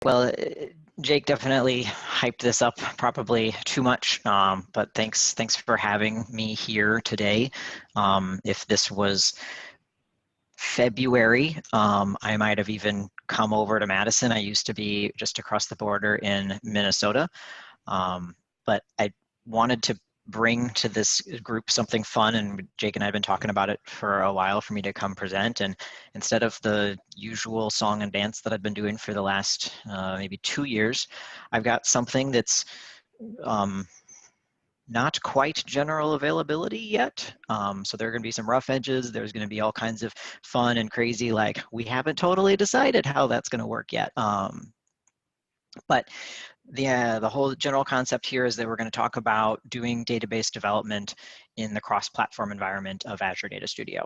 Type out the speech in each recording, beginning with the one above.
Well, Jake definitely hyped this up probably too much, but thanks for having me here today. If this was February, I might have even come over to Madison. I used to be just across the border in Minnesota, but I wanted to bring to this group something fun, and Jake and I have been talking about it for a while for me to come present. And instead of the usual song and dance that I've been doing for the last maybe 2 years, I've got something that's not quite general availability yet. So there are going to be some rough edges. There's going to be all kinds of fun and crazy, like we haven't totally decided how that's going to work yet. But the whole general concept here is that we're going to talk about doing database development in the cross-platform environment of Azure Data Studio.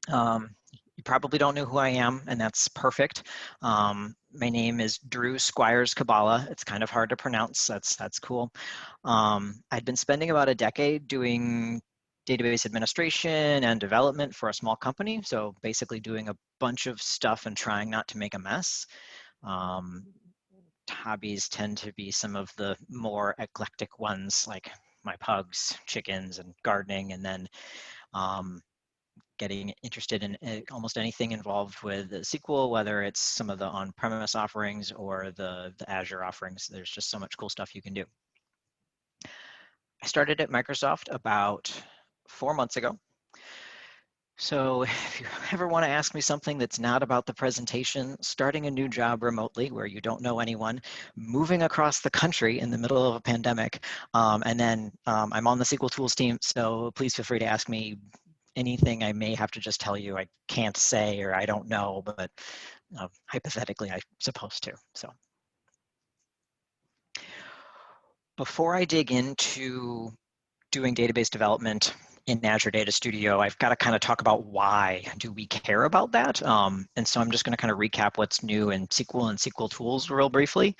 You probably don't know who I am, and that's perfect. My name is Drew Skwiers-Koballa. It's kind of hard to pronounce. That's cool. I'd been spending about a decade doing database administration and development for a small company. So basically doing a bunch of stuff and trying not to make a mess. Hobbies tend to be some of the more eclectic ones, like my pugs, chickens, and gardening, and then getting interested in almost anything involved with SQL, whether it's some of the on-premise offerings or the Azure offerings. There's just so much cool stuff you can do. I started at Microsoft about 4 months ago. So if you ever want to ask me something that's not about the presentation, starting a new job remotely where you don't know anyone, moving across the country in the middle of a pandemic, and then I'm on the SQL Tools team, so please feel free to ask me anything I may have to just tell you I can't say or I don't know, but hypothetically I'm supposed to. So before I dig into doing database development in Azure Data Studio, I've got to kind of talk about why do we care about that. And so I'm just going to kind of recap what's new in SQL and SQL Tools real briefly.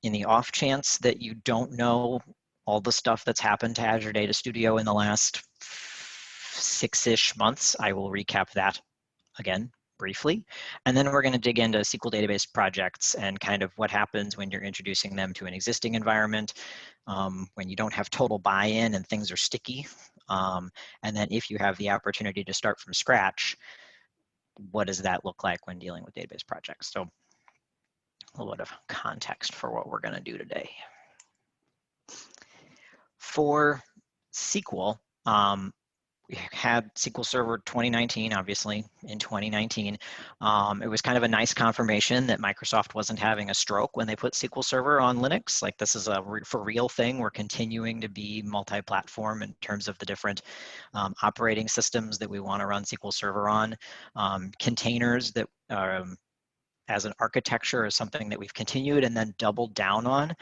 In the off chance that you don't know all the stuff that's happened to Azure Data Studio in the last 6-ish months, I will recap that again briefly. And then we're going to dig into SQL Database Projects and kind of what happens when you're introducing them to an existing environment, when you don't have total buy-in and things are sticky. And then if you have the opportunity to start from scratch, what does that look like when dealing with database projects? So a little bit of context for what we're going to do today. For SQL, we had SQL Server 2019, obviously, in 2019. It was kind of a nice confirmation that Microsoft wasn't having a stroke when they put SQL Server on Linux. Like, this is a for real thing. We're continuing to be multi-platform in terms of the different operating systems that we want to run SQL Server on. Containers that as an architecture is something that we've continued and then doubled down on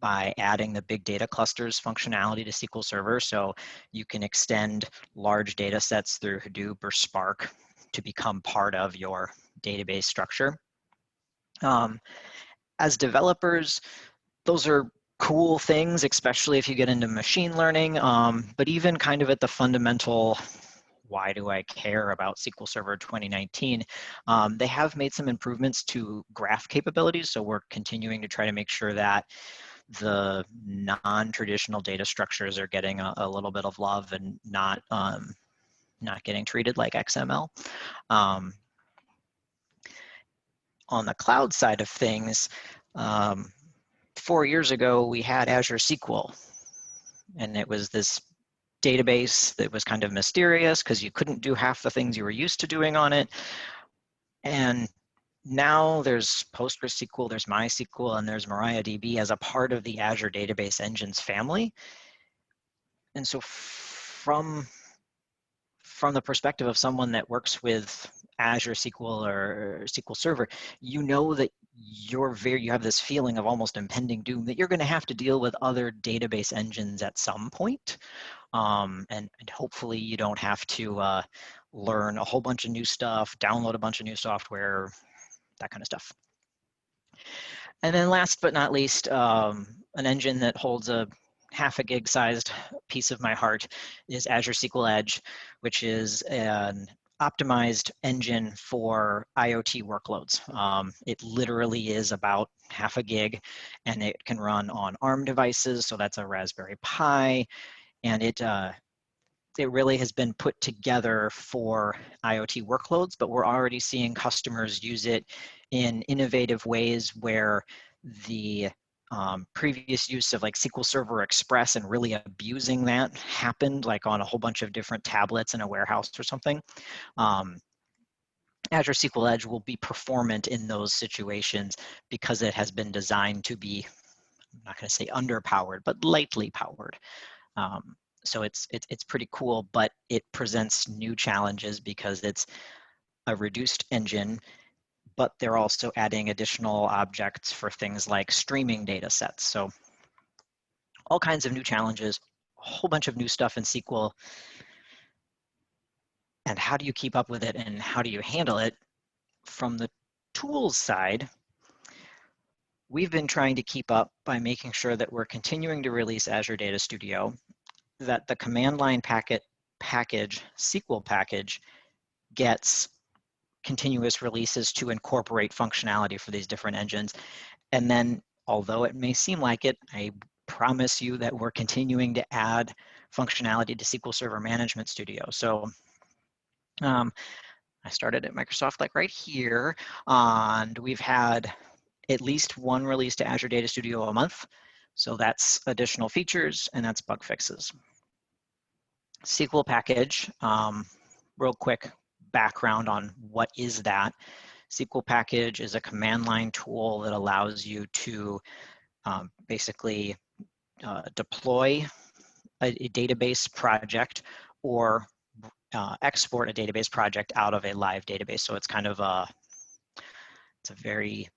by adding the big data clusters functionality to SQL Server. So you can extend large data sets through Hadoop or Spark to become part of your database structure. As developers, those are cool things, especially if you get into machine learning, but even kind of at the fundamental, why do I care about SQL Server 2019? They have made some improvements to graph capabilities, so we're continuing to try to make sure that the non-traditional data structures are getting a little bit of love and not getting treated like XML. On the cloud side of things, 4 years ago, we had Azure SQL, and it was this database that was kind of mysterious because you couldn't do half the things you were used to doing on it. And now there's PostgreSQL, there's MySQL, and there's MariaDB as a part of the Azure Database Engines family. And so from the perspective of someone that works with Azure SQL or SQL Server, you know that you have this feeling of almost impending doom that you're going to have to deal with other database engines at some point. And hopefully you don't have to learn a whole bunch of new stuff, download a bunch of new software, that kind of stuff. And then last but not least, an engine that holds a half a gig sized piece of my heart is Azure SQL Edge, which is an optimized engine for IoT workloads. It literally is about half a gig, and it can run on ARM devices, so that's a Raspberry Pi, and it really has been put together for IoT workloads, but we're already seeing customers use it in innovative ways where the previous use of like SQL Server Express and really abusing that happened like on a whole bunch of different tablets in a warehouse or something. Azure SQL Edge will be performant in those situations because it has been designed to be, I'm not going to say underpowered, but lightly powered. So it's pretty cool, but it presents new challenges because it's a reduced engine, but they're also adding additional objects for things like streaming data sets. So all kinds of new challenges, a whole bunch of new stuff in SQL. And how do you keep up with it and how do you handle it? From the tools side, we've been trying to keep up by making sure that we're continuing to release Azure Data Studio, that the command line package, SQL package, gets continuous releases to incorporate functionality for these different engines. And then, although it may seem like it, I promise you that we're continuing to add functionality to SQL Server Management Studio. So I started at Microsoft like right here, and we've had at least one release to Azure Data Studio a month. So that's additional features and that's bug fixes. SQL package, real quick background on what is that. SQL package is a command line tool that allows you to basically deploy a database project or export a database project out of a live database. So it's kind of it's a very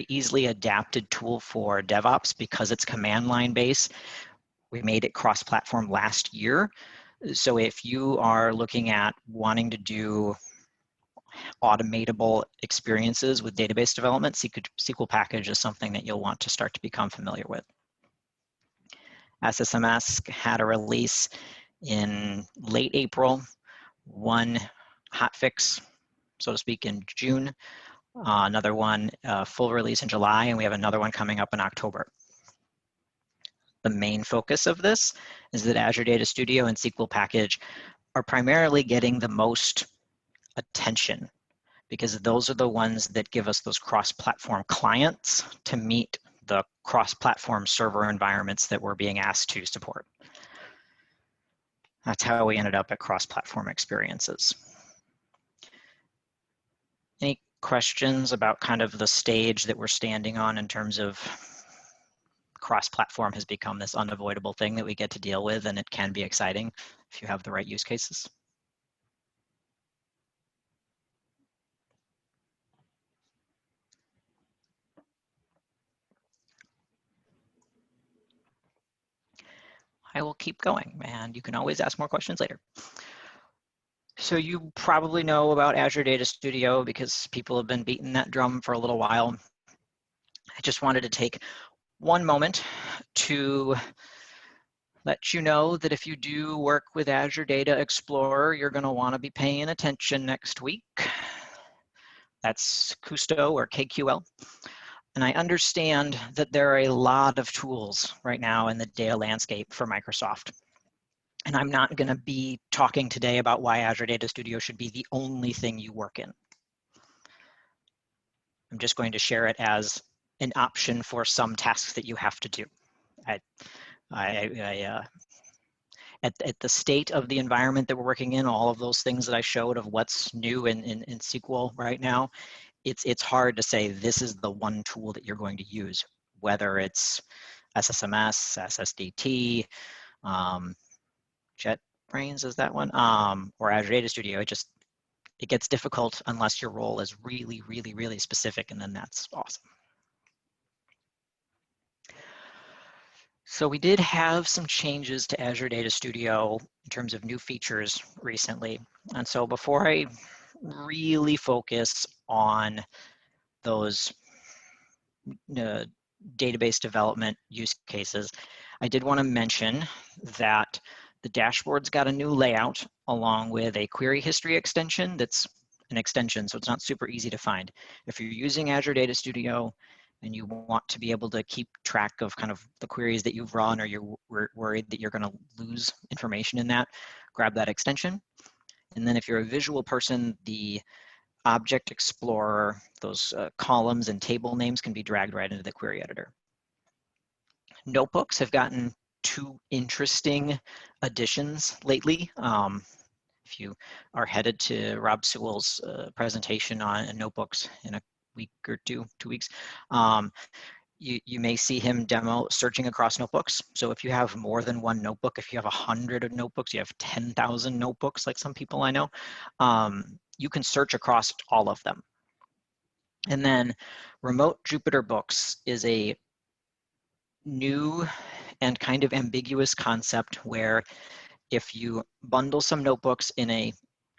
easily adapted tool for DevOps because it's command line based. We made it cross-platform last year. So if you are looking at wanting to do automatable experiences with database development, SQL package is something that you'll want to start to become familiar with. SSMS had a release in late April, one hotfix, so to speak, in June, another one full release in July, and we have another one coming up in October. The main focus of this is that Azure Data Studio and SQL package are primarily getting the most attention because those are the ones that give us those cross-platform clients to meet the cross-platform server environments that we're being asked to support. That's how we ended up at cross-platform experiences. Any questions about kind of the stage that we're standing on in terms of cross-platform has become this unavoidable thing that we get to deal with, and it can be exciting if you have the right use cases? I will keep going, and you can always ask more questions later. So you probably know about Azure Data Studio because people have been beating that drum for a little while. I just wanted to take one moment to let you know that if you do work with Azure Data Explorer, you're going to want to be paying attention next week. That's Kusto or KQL. And I understand that there are a lot of tools right now in the data landscape for Microsoft. And I'm not going to be talking today about why Azure Data Studio should be the only thing you work in. I'm just going to share it as an option for some tasks that you have to do. At the state of the environment that we're working in, all of those things that I showed of what's new in SQL right now, it's hard to say this is the one tool that you're going to use, whether it's SSMS, SSDT, JetBrains is that one, or Azure Data Studio. It gets difficult unless your role is really, really, really specific, and then that's awesome. So we did have some changes to Azure Data Studio in terms of new features recently. And so before I really focus on those database development use cases, I did want to mention that The dashboard's got a new layout along with a query history extension that's an extension, so it's not super easy to find. If you're using Azure Data Studio and you want to be able to keep track of kind of the queries that you've run, or you're worried that you're going to lose information in that, grab that extension. And then if you're a visual person, the Object Explorer, those columns and table names can be dragged right into the query editor. Notebooks have gotten 2 interesting additions lately. If you are headed to Rob Sewell's presentation on notebooks in a week or 2 weeks, you may see him demo searching across notebooks. So if you have more than 1 notebook, if you have 100 notebooks, you have 10,000 notebooks like some people I know, you can search across all of them. And then Remote Jupyter Books is a new and kind of ambiguous concept where if you bundle some notebooks in a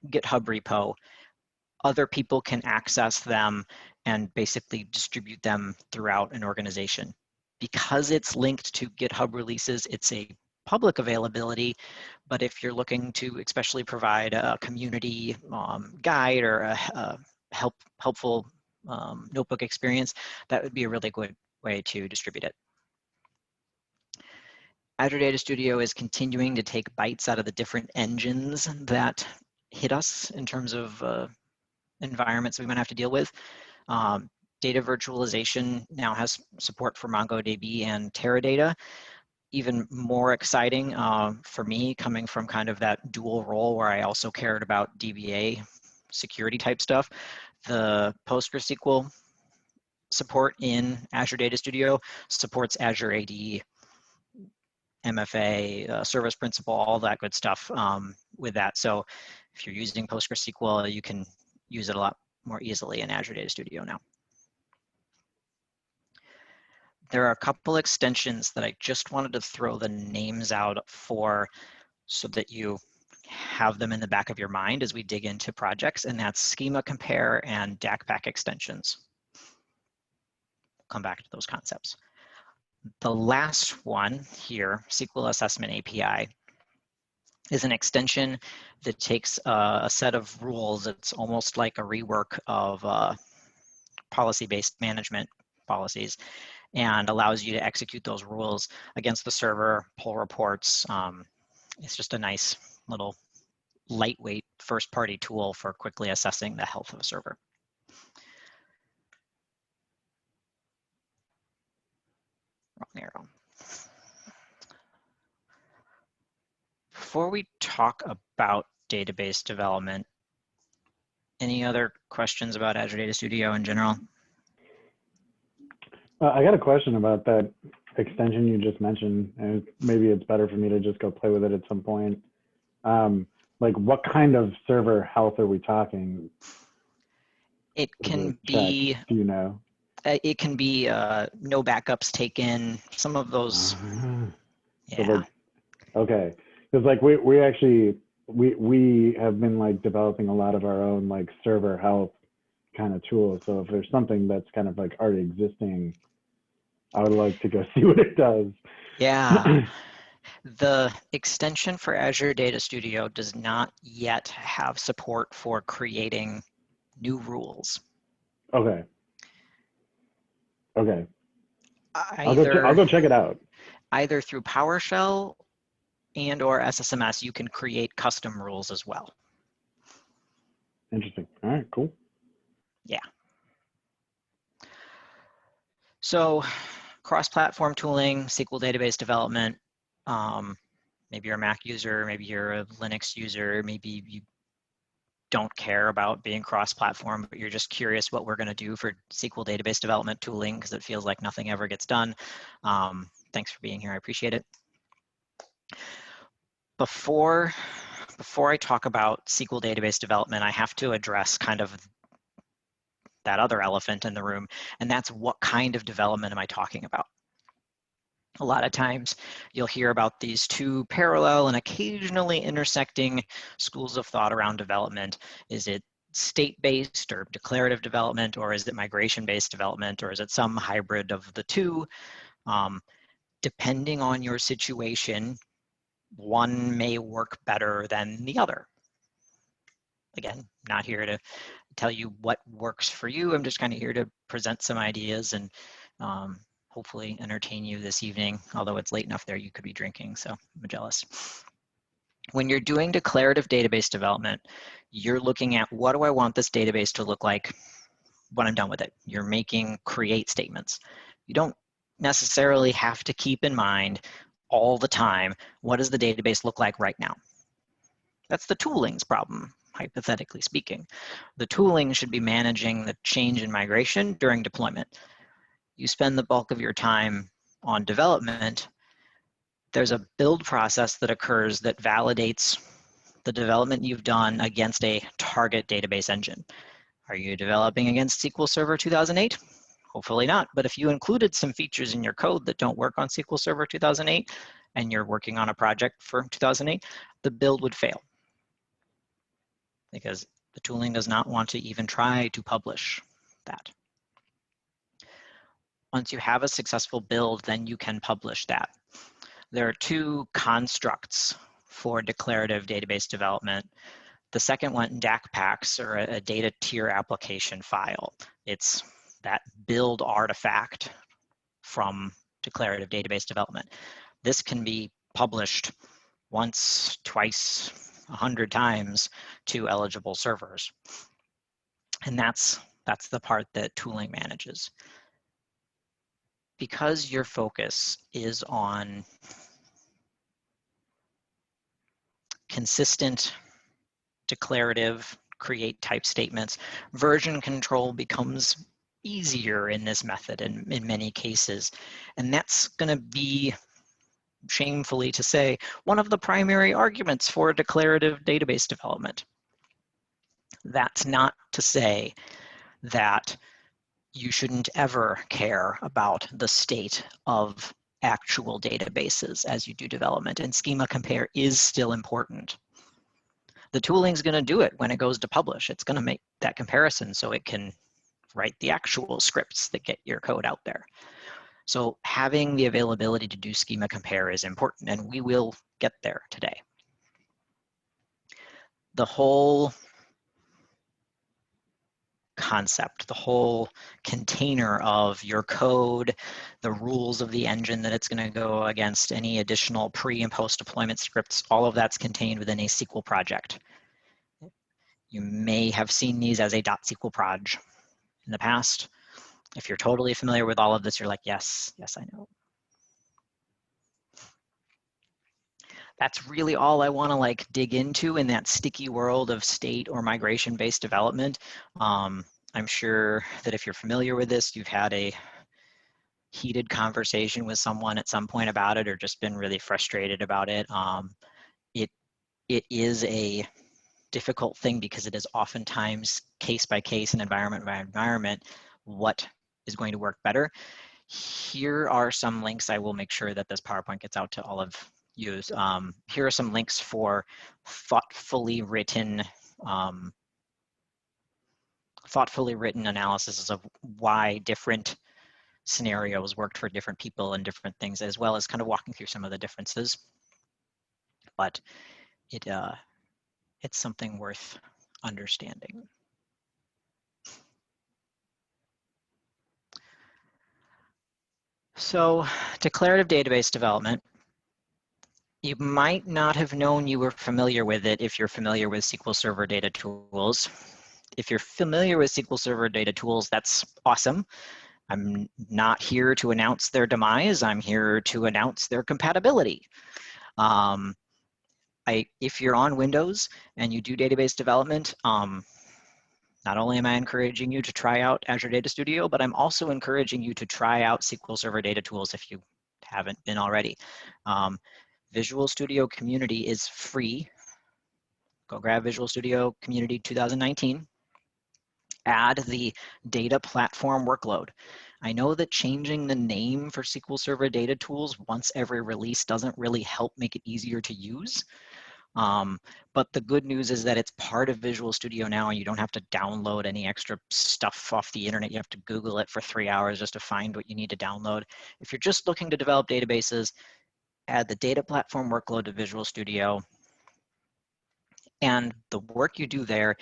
GitHub repo, other people can access them and basically distribute them throughout an organization. Because it's linked to GitHub releases, it's a public availability, but if you're looking to especially provide a community guide or a helpful notebook experience, that would be a really good way to distribute it. Azure Data Studio is continuing to take bites out of the different engines that hit us in terms of environments we might have to deal with. Data virtualization now has support for MongoDB and Teradata. Even more exciting for me, coming from kind of that dual role where I also cared about DBA security type stuff, the PostgreSQL support in Azure Data Studio supports Azure AD, MFA, service principal, all that good stuff with that. So if you're using PostgreSQL, you can use it a lot more easily in Azure Data Studio now. There are a couple extensions that I just wanted to throw the names out for so that you have them in the back of your mind as we dig into projects, and that's Schema Compare and DACPack extensions. We'll come back to those concepts. The last one here, SQL Assessment API, is an extension that takes a set of rules. It's almost like a rework of policy-based management policies and allows you to execute those rules against the server, pull reports. It's just a nice little lightweight first-party tool for quickly assessing the health of a server. Wrong arrow. Before we talk about database development, any other questions about Azure Data Studio in general? I got a question about that extension you just mentioned, and maybe it's better for me to just go play with it at some point. Like, what kind of server health are we talking? It can be, do you know? It can be no backups taken, some of those. Yeah. So like, okay, because like we actually have been like developing a lot of our own like server health kind of tools. So if there's something that's kind of like already existing, I would like to go see what it does. Yeah. The extension for Azure Data Studio does not yet have support for creating new rules. Okay. Okay. I'll go check it out. Either through PowerShell and or SSMS, you can create custom rules as well. Interesting. All right, cool. Yeah. So cross-platform tooling, SQL database development, maybe you're a Mac user, maybe you're a Linux user, maybe you don't care about being cross-platform, but you're just curious what we're going to do for SQL database development tooling because it feels like nothing ever gets done. Thanks for being here. I appreciate it. Before I talk about SQL database development, I have to address kind of that other elephant in the room, and that's what kind of development am I talking about? A lot of times you'll hear about these two parallel and occasionally intersecting schools of thought around development. Is it state-based or declarative development, or is it migration-based development, or is it some hybrid of the two? Depending on your situation, one may work better than the other. Again, not here to tell you what works for you. I'm just kind of here to present some ideas and hopefully entertain you this evening, although it's late enough there you could be drinking, so I'm jealous. When you're doing declarative database development, you're looking at what do I want this database to look like when I'm done with it. You're making create statements. You don't necessarily have to keep in mind all the time, what does the database look like right now? That's the tooling's problem, hypothetically speaking. The tooling should be managing the change in migration during deployment. You spend the bulk of your time on development. There's a build process that occurs that validates the development you've done against a target database engine. Are you developing against SQL Server 2008? Hopefully not, but if you included some features in your code that don't work on SQL Server 2008 and you're working on a project for 2008, the build would fail because the tooling does not want to even try to publish that. Once you have a successful build, then you can publish that. There are two constructs for declarative database development. The second one, DAC packs, or a data tier application file. It's that build artifact from declarative database development. This can be published once, twice, 100 times to eligible servers. And that's the part that tooling manages. Because your focus is on consistent declarative create type statements, version control becomes easier in this method in many cases. And that's going to be, shamefully to say, one of the primary arguments for declarative database development. That's not to say that you shouldn't ever care about the state of actual databases as you do development, and schema compare is still important. The tooling is going to do it when it goes to publish. It's going to make that comparison so it can write the actual scripts that get your code out there. So having the availability to do schema compare is important, and we will get there today. The whole concept, the whole container of your code, the rules of the engine that it's going to go against, any additional pre and post deployment scripts, all of that's contained within a SQL project. You may have seen these as a .SQL proj in the past. If you're totally familiar with all of this, you're like, yes, yes, I know. That's really all I want to like dig into in that sticky world of state or migration-based development. I'm sure that if you're familiar with this, you've had a heated conversation with someone at some point about it, or just been really frustrated about it. It is a difficult thing because it is oftentimes case by case and environment by environment what is going to work better. Here are some links. I will make sure that this PowerPoint gets out to all of you. Here are some links for thoughtfully written analysis of why different scenarios worked for different people and different things, as well as kind of walking through some of the differences. But it's something worth understanding. So declarative database development, you might not have known you were familiar with it if you're familiar with SQL Server Data Tools. If you're familiar with SQL Server Data Tools, that's awesome. I'm not here to announce their demise. I'm here to announce their compatibility. If you're on Windows and you do database development, not only am I encouraging you to try out Azure Data Studio, but I'm also encouraging you to try out SQL Server Data Tools if you haven't been already. Visual Studio Community is free. Go grab Visual Studio Community 2019. Add the data platform workload. I know that changing the name for SQL Server Data Tools once every release doesn't really help make it easier to use. But the good news is that it's part of Visual Studio now, and you don't have to download any extra stuff off the internet. You have to Google it for 3 hours just to find what you need to download. If you're just looking to develop databases, add the data platform workload to Visual Studio, and the work you do there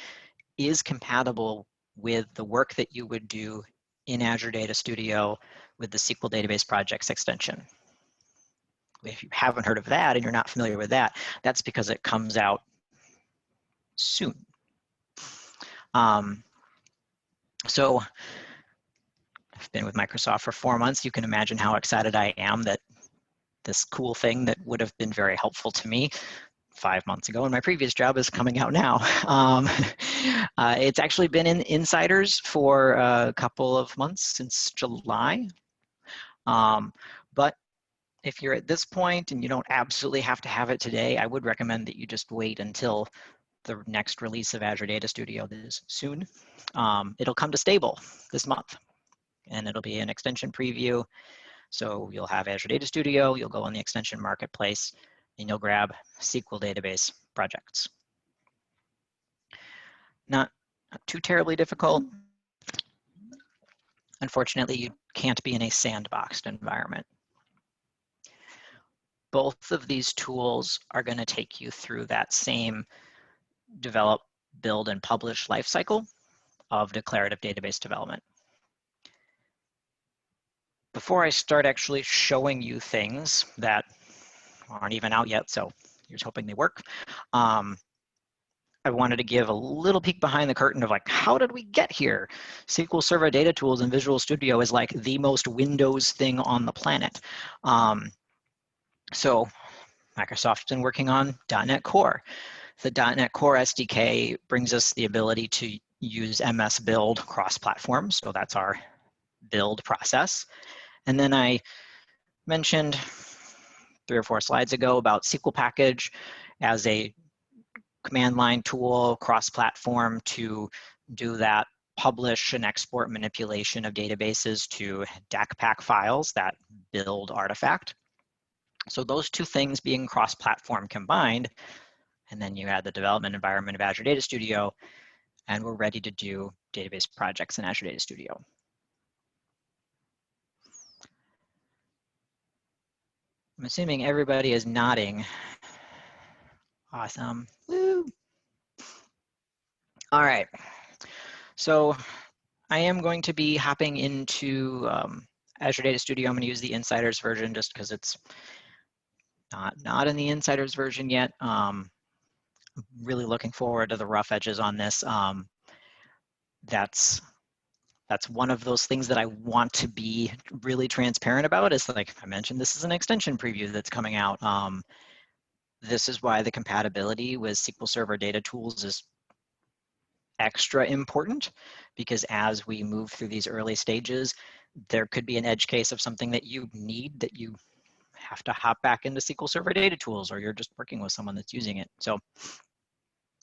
is compatible with the work that you would do in Azure Data Studio with the SQL Database Projects extension. If you haven't heard of that and you're not familiar with that, that's because it comes out soon. So I've been with Microsoft for 4 months. You can imagine how excited I am that this cool thing that would have been very helpful to me 5 months ago in my previous job is coming out now. It's actually been in insiders for a couple of months, since July. But if you're at this point and you don't absolutely have to have it today, I would recommend that you just wait until the next release of Azure Data Studio that is soon. It'll come to stable this month, and it'll be an extension preview. So you'll have Azure Data Studio, you'll go on the extension marketplace, and you'll grab SQL Database Projects. Not too terribly difficult. Unfortunately, you can't be in a sandboxed environment. Both of these tools are going to take you through that same develop, build, and publish lifecycle of declarative database development. Before I start actually showing you things that aren't even out yet, so you're just hoping they work, I wanted to give a little peek behind the curtain of like, how did we get here? SQL Server Data Tools in Visual Studio is like the most Windows thing on the planet. So Microsoft's been working on .NET Core. The .NET Core SDK brings us the ability to use MS Build cross-platform, so that's our build process. And then I mentioned 3 or 4 slides ago about SQL Package as a command line tool, cross-platform to do that publish and export manipulation of databases to DAC files that build artifact. So those 2 things being cross-platform combined, and then you add the development environment of Azure Data Studio, and we're ready to do database projects in Azure Data Studio. I'm assuming everybody is nodding. Awesome. Woo. All right. So I am going to be hopping into Azure Data Studio. I'm going to use the Insiders version just because it's not in the Insiders version yet. I'm really looking forward to the rough edges on this. That's one of those things that I want to be really transparent about. Is like I mentioned, this is an extension preview that's coming out. This is why the compatibility with SQL Server Data Tools is extra important, because as we move through these early stages, there could be an edge case of something that you need that you have to hop back into SQL Server Data Tools, or you're just working with someone that's using it. So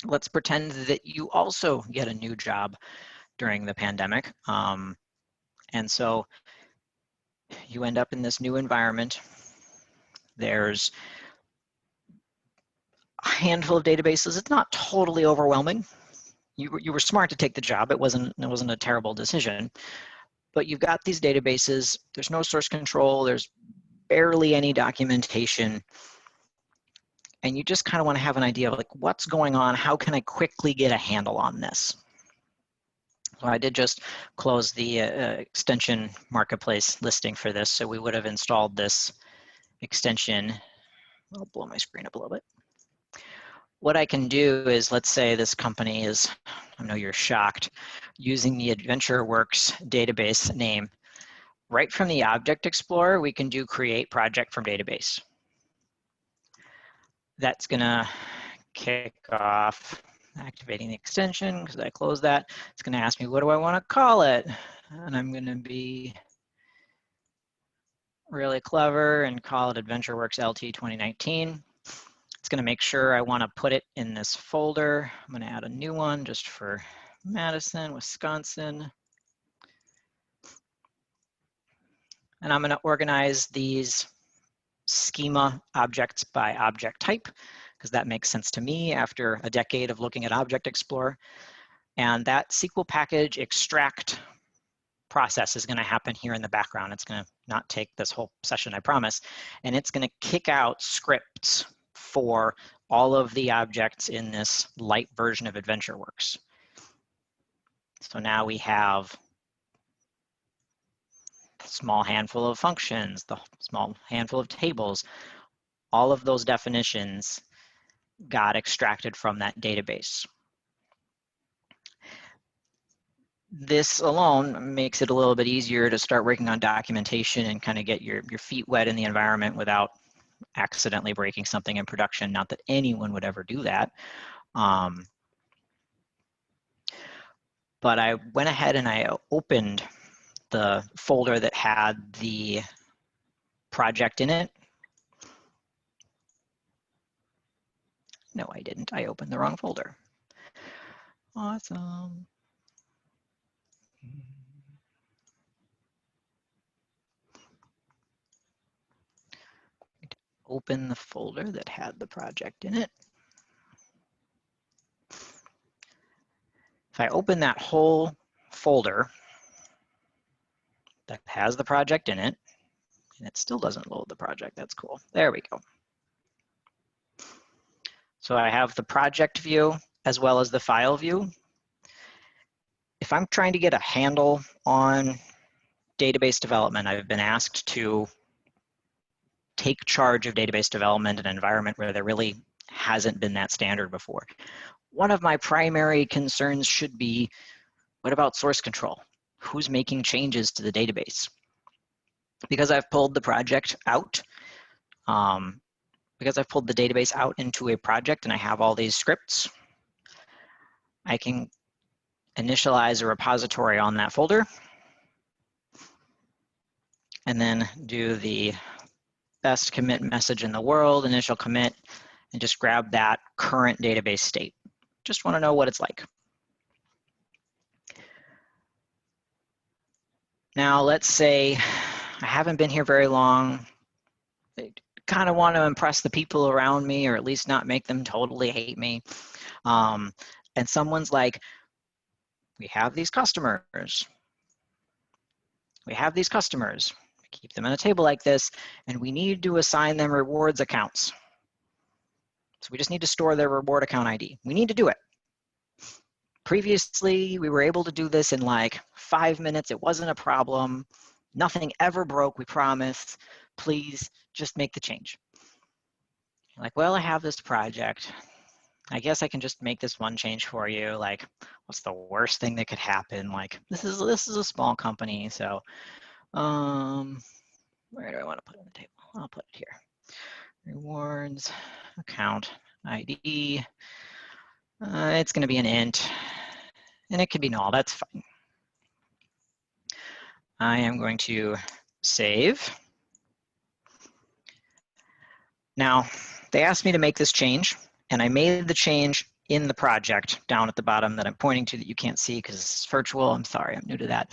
let's pretend that you also get a new job during the pandemic. And so you end up in this new environment. There's a handful of databases. It's not totally overwhelming. You were smart to take the job. It wasn't a terrible decision. But you've got these databases. There's no source control. There's barely any documentation. And you just kind of want to have an idea of like, what's going on? How can I quickly get a handle on this? So I did just close the extension marketplace listing for this. So we would have installed this extension. I'll blow my screen up a little bit. What I can do is, let's say this company is, I know you're shocked, using the AdventureWorks database name. Right from the Object Explorer, we can do create project from database. That's gonna kick off activating the extension because I closed that. It's gonna ask me, what do I wanna call it? And I'm gonna be really clever and call it AdventureWorks LT 2019. It's gonna make sure I wanna put it in this folder. I'm gonna add a new one just for Madison, Wisconsin. And I'm gonna organize these schema objects by object type, because that makes sense to me after a decade of looking at Object Explorer. And that SQL package extract process is going to happen here in the background. It's going to not take this whole session, I promise. And it's going to kick out scripts for all of the objects in this light version of AdventureWorks. So now we have a small handful of functions, the small handful of tables. All of those definitions got extracted from that database. This alone makes it a little bit easier to start working on documentation and kind of get your feet wet in the environment without accidentally breaking something in production. Not that anyone would ever do that. But I went ahead and I opened the folder that had the project in it. No, I didn't. I opened the wrong folder. Awesome. Open the folder that had the project in it. If I open that whole folder that has the project in it, and it still doesn't load the project, that's cool. There we go. So I have the project view as well as the file view. If I'm trying to get a handle on database development, I've been asked to take charge of database development in an environment where there really hasn't been that standard before. One of my primary concerns should be, what about source control? Who's making changes to the database? Because I've pulled the project out, because I've pulled the database out into a project and I have all these scripts, I can initialize a repository on that folder and then do the best commit message in the world, initial commit, and just grab that current database state. Just want to know what it's like. Now, let's say I haven't been here very long. I kind of want to impress the people around me, or at least not make them totally hate me. And someone's like, we have these customers. We have these customers. Keep them in a table like this, and we need to assign them rewards accounts. So we just need to store their reward account ID. We need to do it. Previously, we were able to do this in like 5 minutes. It wasn't a problem. Nothing ever broke, we promise. Please just make the change. You're like, well, I have this project. I guess I can just make this one change for you. Like, what's the worst thing that could happen? Like, this is a small company, so where do I want to put it in the table? I'll put it here. Rewards account ID. It's going to be an int, and it could be null. That's fine. I am going to save. Now, they asked me to make this change, and I made the change in the project down at the bottom that I'm pointing to that you can't see because it's virtual. I'm sorry, I'm new to that.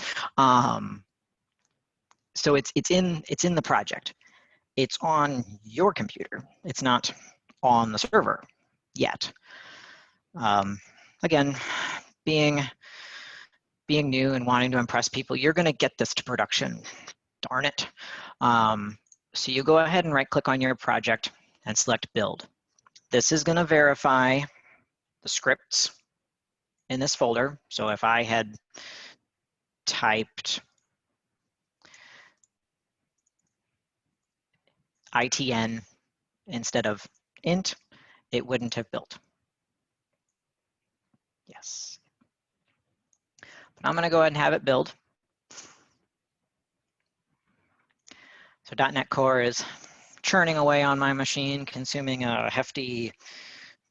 So it's in the project. It's on your computer. It's not on the server yet. Again, being new and wanting to impress people, you're going to get this to production. Darn it. So you go ahead and right-click on your project and select Build. This is going to verify the scripts in this folder. So if I had typed ITN instead of int, it wouldn't have built. Yes. But I'm going to go ahead and have it build. So .NET Core is churning away on my machine, consuming a hefty,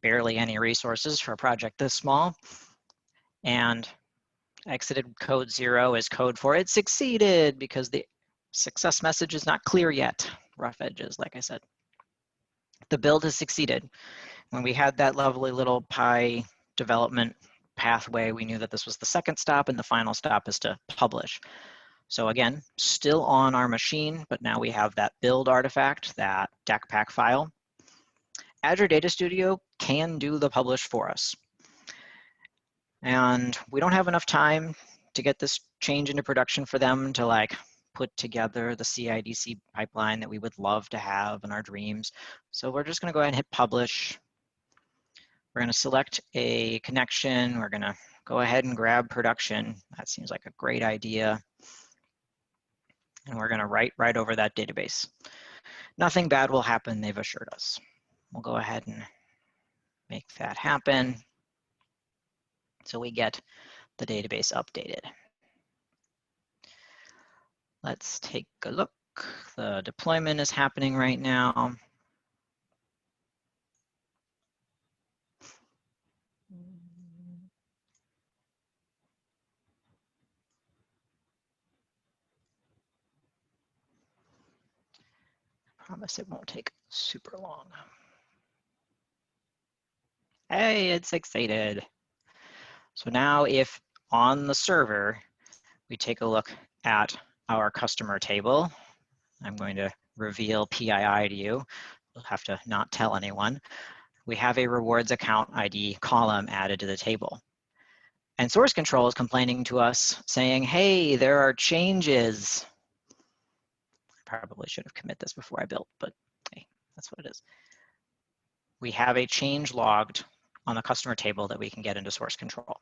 barely any resources for a project this small. And exited code 0 is code for it succeeded because the success message is not clear yet. Rough edges, like I said. The build has succeeded. When we had that lovely little pie development pathway, we knew that this was the second stop and the final stop is to publish. So again, still on our machine, but now we have that build artifact, that DACPack file. Azure Data Studio can do the publish for us. And we don't have enough time to get this change into production for them to like put together the CI/CD pipeline that we would love to have in our dreams. So we're just going to go ahead and hit publish. We're going to select a connection. We're going to go ahead and grab production. That seems like a great idea. And we're going to write right over that database. Nothing bad will happen, they've assured us. We'll go ahead and make that happen. So we get the database updated. Let's take a look. The deployment is happening right now. I promise it won't take super long. Hey, it succeeded. So now if on the server, we take a look at our customer table, I'm going to reveal PII to you. We'll have to not tell anyone. We have a rewards account ID column added to the table. And source control is complaining to us saying, hey, there are changes. I probably should have committed this before I built, but hey, that's what it is. We have a change logged on the customer table that we can get into source control.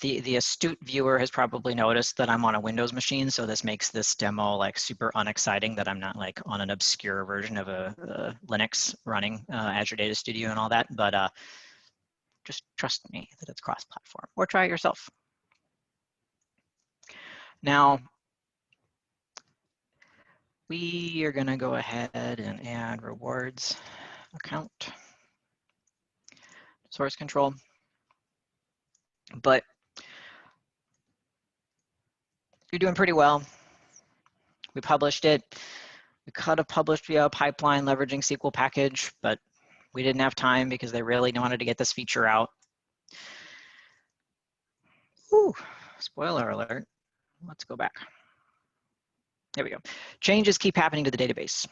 The astute viewer has probably noticed that I'm on a Windows machine, so this makes this demo like super unexciting that I'm not like on an obscure version of a Linux running Azure Data Studio and all that, but just trust me that it's cross-platform, or try it yourself. Now, we are gonna go ahead and add rewards account source control, but you're doing pretty well. We published it. We could have published via a pipeline leveraging SQL package, but we didn't have time because they really wanted to get this feature out. Ooh, spoiler alert. Let's go back. There we go. Changes keep happening to the database.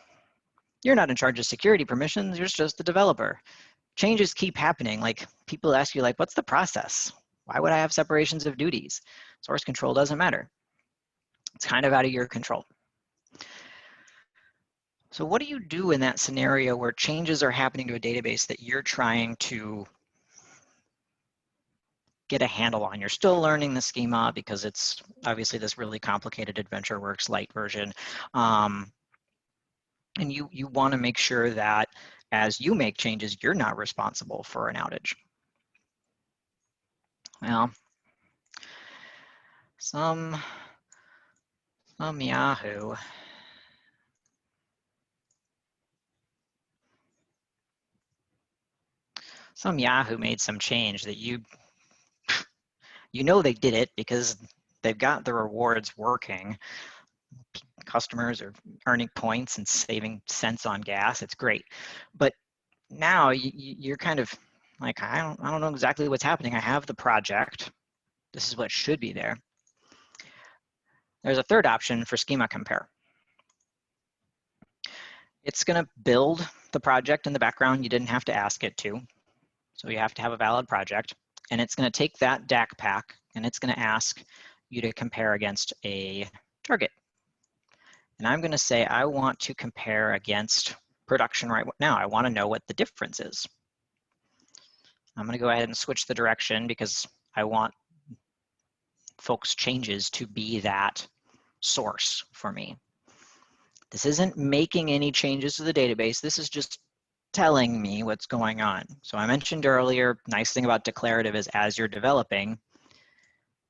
You're not in charge of security permissions, you're just the developer. Changes keep happening. Like people ask you like, what's the process? Why would I have separations of duties? Source control doesn't matter. It's kind of out of your control. So what do you do in that scenario where changes are happening to a database that you're trying to get a handle on? You're still learning the schema because it's obviously this really complicated AdventureWorks Lite version. And you want to make sure that as you make changes, you're not responsible for an outage. Well, some Yahoo made some change that you know they did it because they've got the rewards working. Customers are earning points and saving cents on gas. It's great. But now you're kind of like, I don't know exactly what's happening. I have the project. This is what should be there. There's a third option for schema compare. It's going to build the project in the background. You didn't have to ask it to. So you have to have a valid project. And it's going to take that DAC pack and it's going to ask you to compare against a target. And I'm going to say I want to compare against production right now. I want to know what the difference is. I'm going to go ahead and switch the direction because I want folks' changes to be that source for me. This isn't making any changes to the database. This is just telling me what's going on. So I mentioned earlier, nice thing about declarative is as you're developing,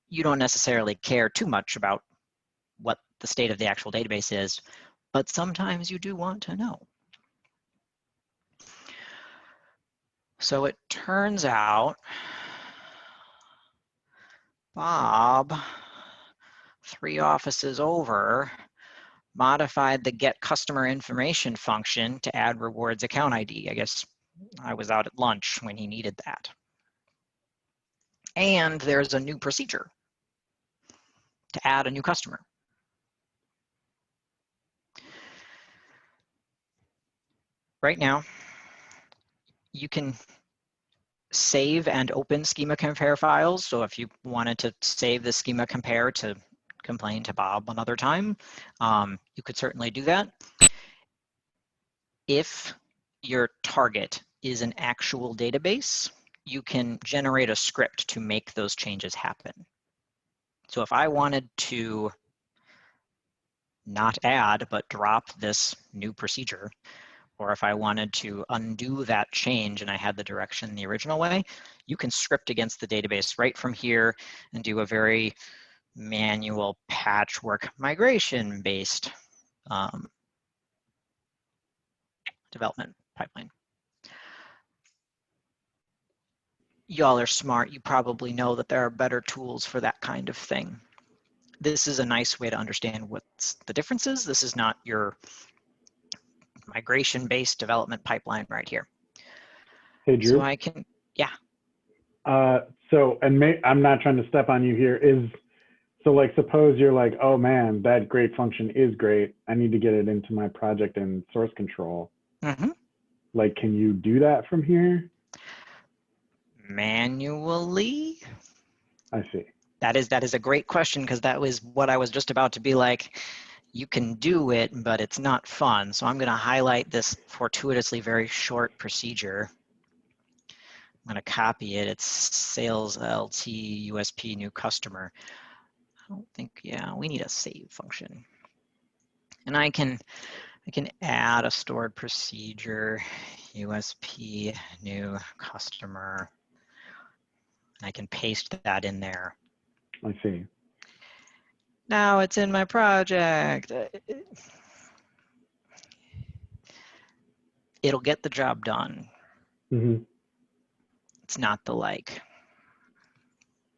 you don't necessarily care too much about what the state of the actual database is, but sometimes you do want to know. So it turns out Bob, 3 offices over, modified the get customer information function to add rewards account ID. I guess I was out at lunch when he needed that. And there's a new procedure to add a new customer. Right now, you can save and open schema compare files. So if you wanted to save the schema compare to complain to Bob another time, you could certainly do that. If your target is an actual database, you can generate a script to make those changes happen. So if I wanted to not add, but drop this new procedure, or if I wanted to undo that change and I had the direction the original way, you can script against the database right from here and do a very manual patchwork migration-based development pipeline. Y'all are smart. You probably know that there are better tools for that kind of thing. This is a nice way to understand what's the differences. This is not your migration-based development pipeline right here. Hey, Drew. So I can, yeah. I'm not trying to step on you here. So like, suppose you're like, oh man, that great function is great. I need to get it into my project and source control. Mm-hmm. Like, can you do that from here? Manually? I see. That is a great question, because that was what I was just about to be like. You can do it, but it's not fun. So I'm going to highlight this fortuitously very short procedure. I'm going to copy it. It's sales LT USP new customer. I don't think, yeah, we need a save function. And I can add a stored procedure, USP new customer. And I can paste that in there. I see. Now it's in my project. It'll get the job done. Mm-hmm. It's not the like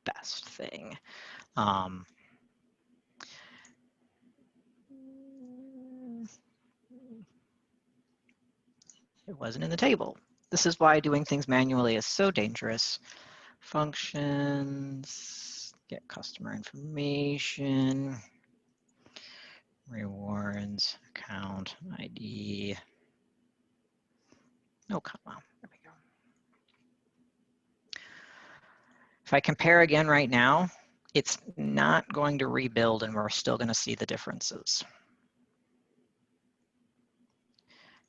best thing. It wasn't in the table. This is why doing things manually is so dangerous. Functions, get customer information, rewards, account ID. Oh, come on, there we go. If I compare again right now, it's not going to rebuild and we're still going to see the differences.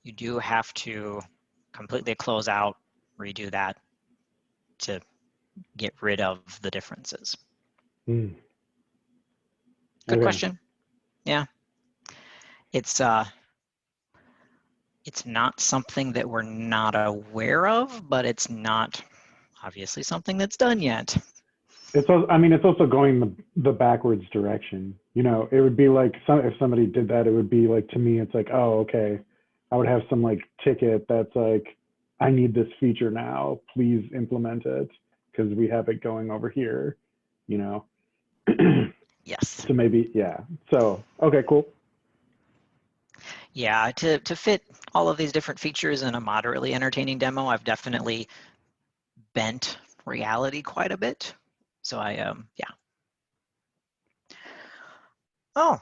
You do have to completely close out, redo that to get rid of the differences. Good question. Yeah. It's not something that we're not aware of, but it's not obviously something that's done yet. It's also going the backwards direction. You know, it would be like if somebody did that, it would be like, to me, it's like, oh, okay. I would have some like ticket that's like, I need this feature now, please implement it, because we have it going over here, you know? Yes. So maybe, yeah. So, okay, cool. Yeah, to fit all of these different features in a moderately entertaining demo, I've definitely bent reality quite a bit. So yeah. Oh,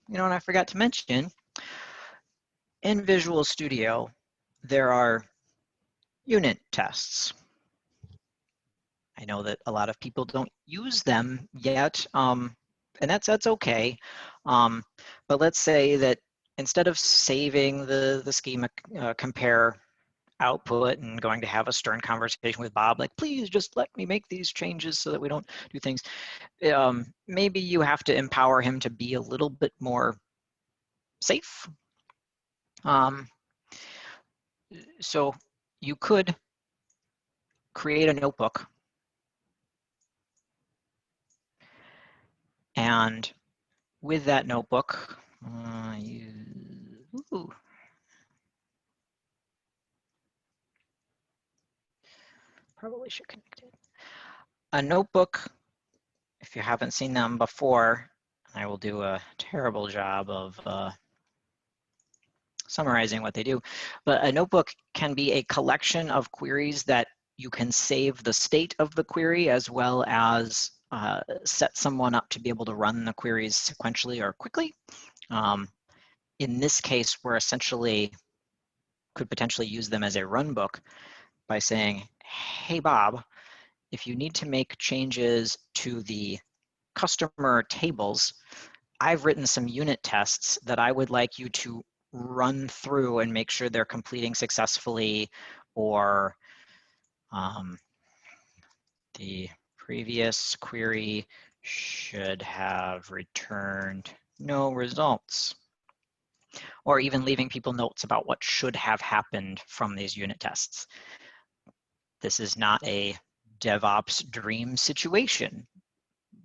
you know what I forgot to mention? In Visual Studio, there are unit tests. I know that a lot of people don't use them yet, and that's okay. But let's say that instead of saving the schema compare output and going to have a stern conversation with Bob, like, please just let me make these changes so that we don't do things. Maybe you have to empower him to be a little bit more safe. So you could create a notebook and with that notebook, probably should connect it. A notebook, if you haven't seen them before, I will do a terrible job of summarizing what they do, but a notebook can be a collection of queries that you can save the state of the query as well as set someone up to be able to run the queries sequentially or quickly. In this case, we're essentially could potentially use them as a run book by saying, hey, Bob, if you need to make changes to the customer tables, I've written some unit tests that I would like you to run through and make sure they're completing successfully, or the previous query should have returned no results. Or even leaving people notes about what should have happened from these unit tests. This is not a DevOps dream situation,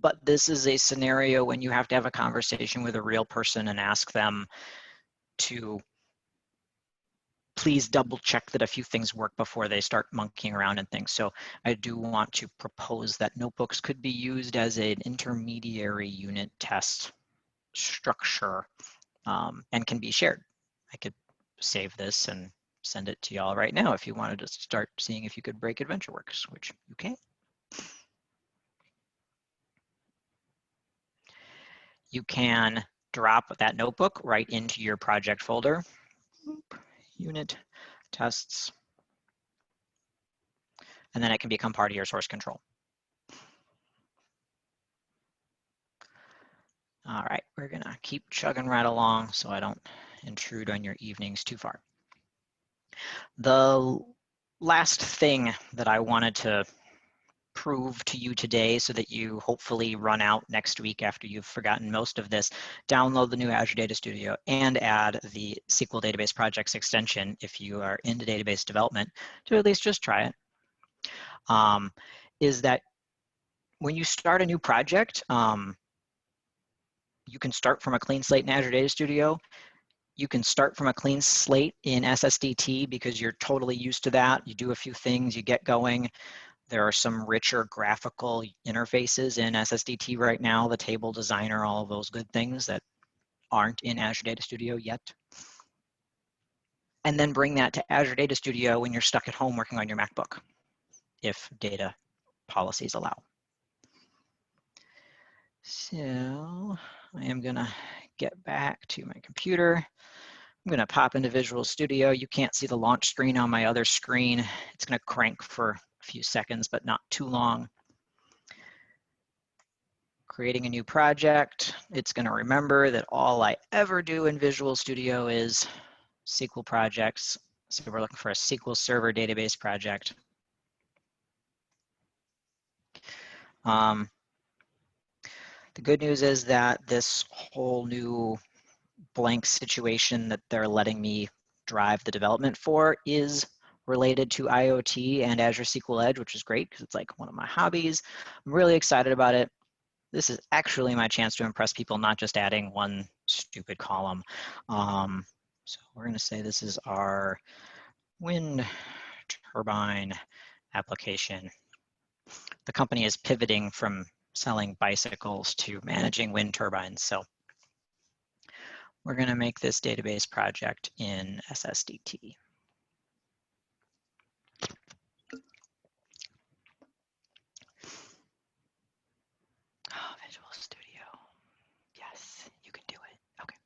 but this is a scenario when you have to have a conversation with a real person and ask them to please double check that a few things work before they start monkeying around and things. So I do want to propose that notebooks could be used as an intermediary unit test structure, and can be shared. I could save this and send it to y'all right now if you wanted to start seeing if you could break AdventureWorks, which you can. You can drop that notebook right into your project folder. Unit tests. And then it can become part of your source control. All right, we're gonna keep chugging right along so I don't intrude on your evenings too far. The last thing that I wanted to prove to you today, so that you hopefully run out next week after you've forgotten most of this, download the new Azure Data Studio and add the SQL Database Projects extension if you are into database development, to at least just try it. Is that when you start a new project, you can start from a clean slate in Azure Data Studio. You can start from a clean slate in SSDT because you're totally used to that. You do a few things, you get going. There are some richer graphical interfaces in SSDT right now, the table designer, all of those good things that aren't in Azure Data Studio yet. And then bring that to Azure Data Studio when you're stuck at home working on your MacBook, if data policies allow. So I am gonna get back to my computer. I'm gonna pop into Visual Studio. You can't see the launch screen on my other screen. It's gonna crank for a few seconds, but not too long. Creating a new project. It's gonna remember that all I ever do in Visual Studio is SQL projects. So we're looking for a SQL Server Database Project. The good news is that this whole new blank situation that they're letting me drive the development for is related to IoT and Azure SQL Edge, which is great because it's like one of my hobbies. I'm really excited about it. This is actually my chance to impress people, not just adding one stupid column. So we're going to say this is our wind turbine application. The company is pivoting from selling bicycles to managing wind turbines. So we're going to make this database project in SSDT. Oh, Visual Studio. Yes, you can do it. Okay.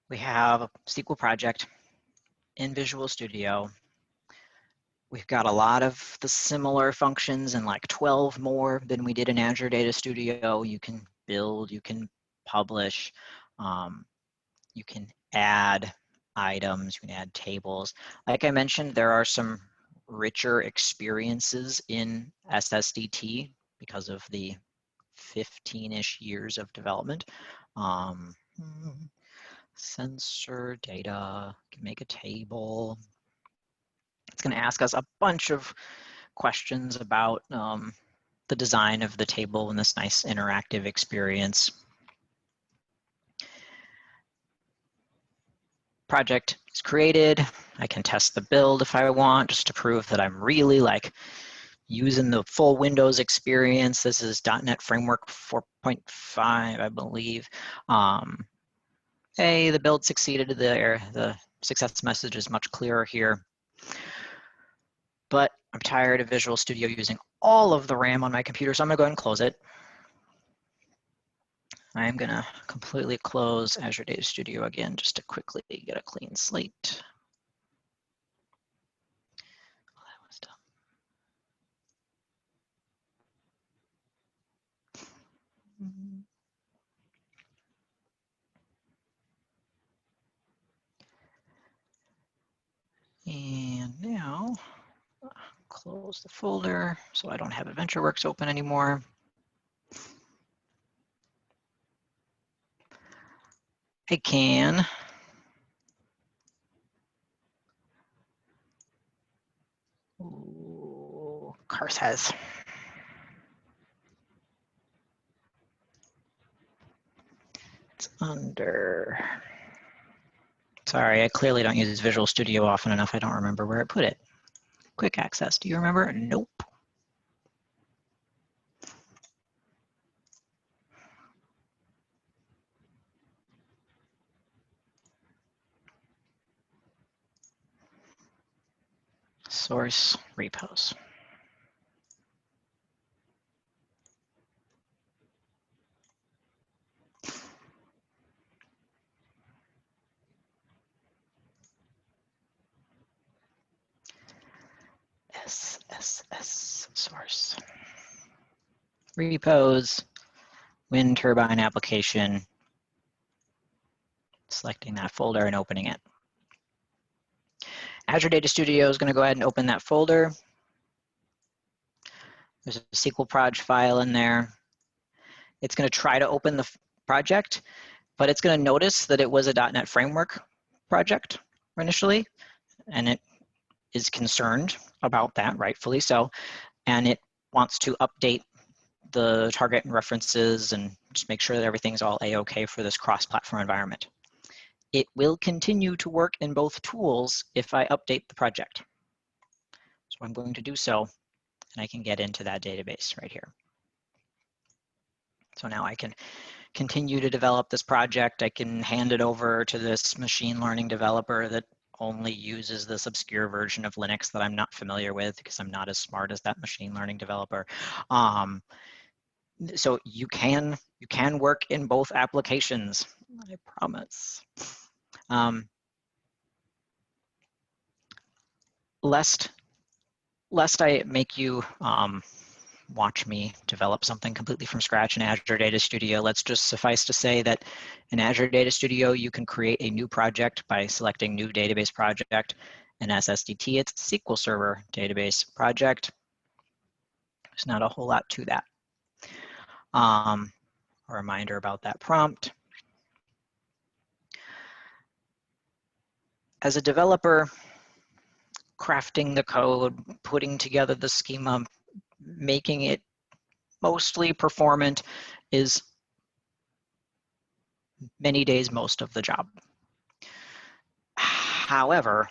We have a SQL project in Visual Studio. We've got a lot of the similar functions and like 12 more than we did in Azure Data Studio. You can build, you can publish, you can add items, you can add tables. Like I mentioned, there are some richer experiences in SSDT because of the 15-ish years of development. Sensor data, can make a table. It's going to ask us a bunch of questions about the design of the table and this nice interactive experience. Project is created. I can test the build if I want, just to prove that I'm really like using the full Windows experience. This is .NET Framework 4.5, I believe. Hey, the build succeeded. The success message is much clearer here. But I'm tired of Visual Studio using all of the RAM on my computer, so I'm gonna go ahead and close it. I'm gonna completely close Azure Data Studio again just to quickly get a clean slate. That was done. And now close the folder so I don't have AdventureWorks open anymore. I can Cars has. It's under. Sorry, I clearly don't use Visual Studio often enough. I don't remember where I put it. Quick access, do you remember? Nope. Source repos. SSS source. Repos, wind turbine application, selecting that folder and opening it. Azure Data Studio is going to go ahead and open that folder. There's a SQL Proj file in there. It's going to try to open the project, but it's going to notice that it was a .NET Framework project initially, and it is concerned about that, rightfully so, and it wants to update the target and references and just make sure that everything's all A-OK for this cross-platform environment. It will continue to work in both tools if I update the project. So I'm going to do so, and I can get into that database right here. So now I can continue to develop this project. I can hand it over to this machine learning developer that only uses this obscure version of Linux that I'm not familiar with because I'm not as smart as that machine learning developer. So you can work in both applications, I promise. Lest I make you watch me develop something completely from scratch in Azure Data Studio, let's just suffice to say that in Azure Data Studio, you can create a new project by selecting New Database Project. In SSDT, it's SQL Server Database Project. There's not a whole lot to that. A reminder about that prompt. As a developer, crafting the code, putting together the schema, making it mostly performant is many days most of the job. However,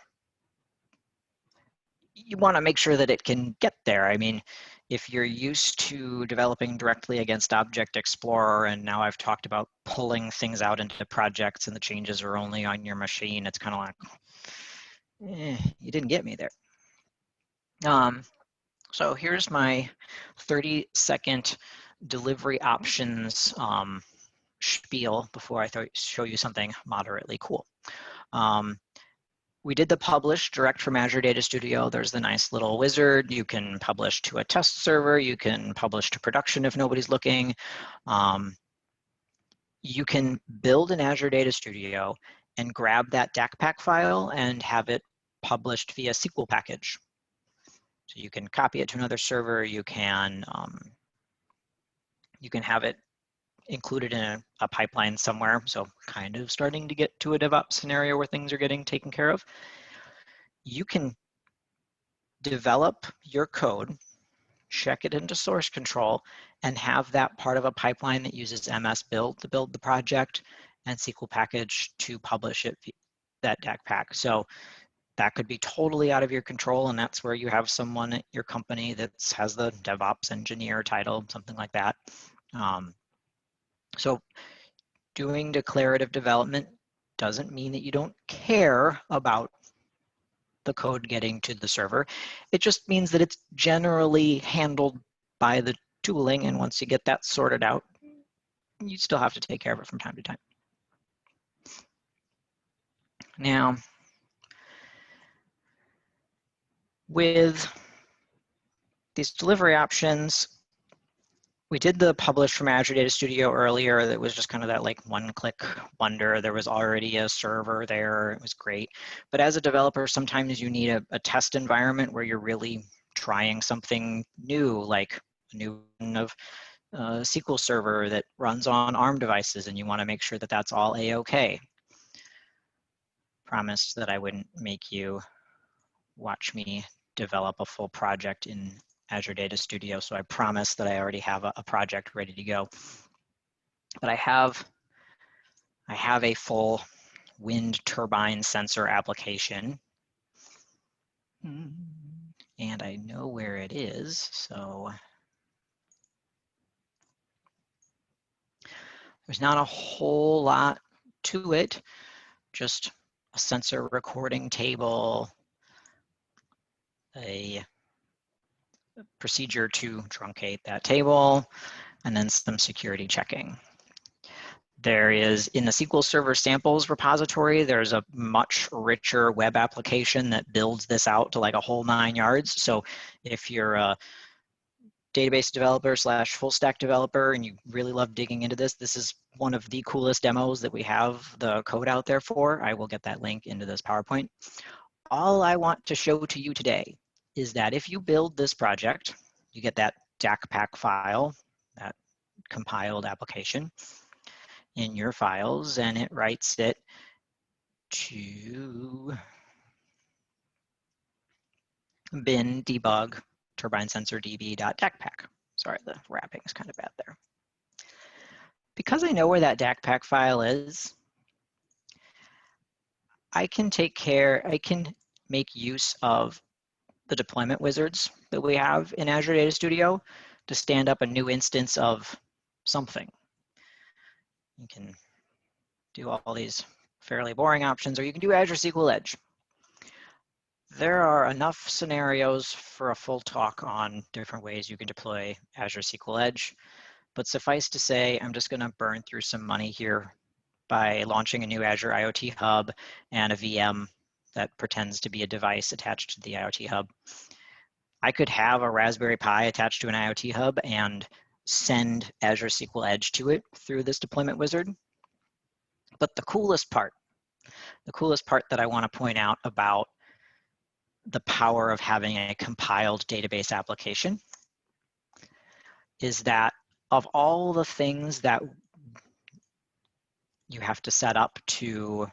you want to make sure that it can get there. I mean, if you're used to developing directly against Object Explorer, and now I've talked about pulling things out into projects and the changes are only on your machine, it's kind of like, you didn't get me there. So here's my 30-second delivery options spiel before I show you something moderately cool. We did the publish direct from Azure Data Studio. There's the nice little wizard. You can publish to a test server. You can publish to production if nobody's looking. You can build an Azure Data Studio and grab that DAC file and have it published via SQL package. So you can copy it to another server. You can have it included in a pipeline somewhere. So kind of starting to get to a DevOps scenario where things are getting taken care of. You can develop your code, check it into source control, and have that part of a pipeline that uses MS Build to build the project and SQL package to publish it, that DAC pack. So that could be totally out of your control, and that's where you have someone at your company that has the DevOps engineer title, something like that. So doing declarative development doesn't mean that you don't care about the code getting to the server. It just means that it's generally handled by the tooling, and once you get that sorted out, you still have to take care of it from time to time. Now, with these delivery options, we did the publish from Azure Data Studio earlier. That was just kind of that like one-click wonder. There was already a server there. It was great. But as a developer, sometimes you need a test environment where you're really trying something new, like a new one of SQL Server that runs on ARM devices, and you want to make sure that that's all A-OK. Promised that I wouldn't make you watch me develop a full project in Azure Data Studio, so I promise that I already have a project ready to go. But I have a full wind turbine sensor application, and I know where it is, so there's not a whole lot to it, just a sensor recording table, a procedure to truncate that table, and then some security checking. There is, in the SQL Server samples repository, there's a much richer web application that builds this out to like a whole 9 yards. So if you're a database developer / full stack developer and you really love digging into this, this is one of the coolest demos that we have the code out there for. I will get that link into this PowerPoint. All I want to show to you today is that if you build this project, you get that DACPack file, that compiled application in your files, and it writes it to bin debug turbine sensor db.dacpack. Sorry, the wrapping is kind of bad there. Because I know where that DACPack file is, I can make use of the deployment wizards that we have in Azure Data Studio to stand up a new instance of something. You can do all these fairly boring options, or you can do Azure SQL Edge. There are enough scenarios for a full talk on different ways you can deploy Azure SQL Edge, but suffice to say, I'm just gonna burn through some money here by launching a new Azure IoT Hub and a VM that pretends to be a device attached to the IoT Hub. I could have a Raspberry Pi attached to an IoT Hub and send Azure SQL Edge to it through this deployment wizard. But the coolest part that I want to point out about the power of having a compiled database application is that of all the things that you have to set up to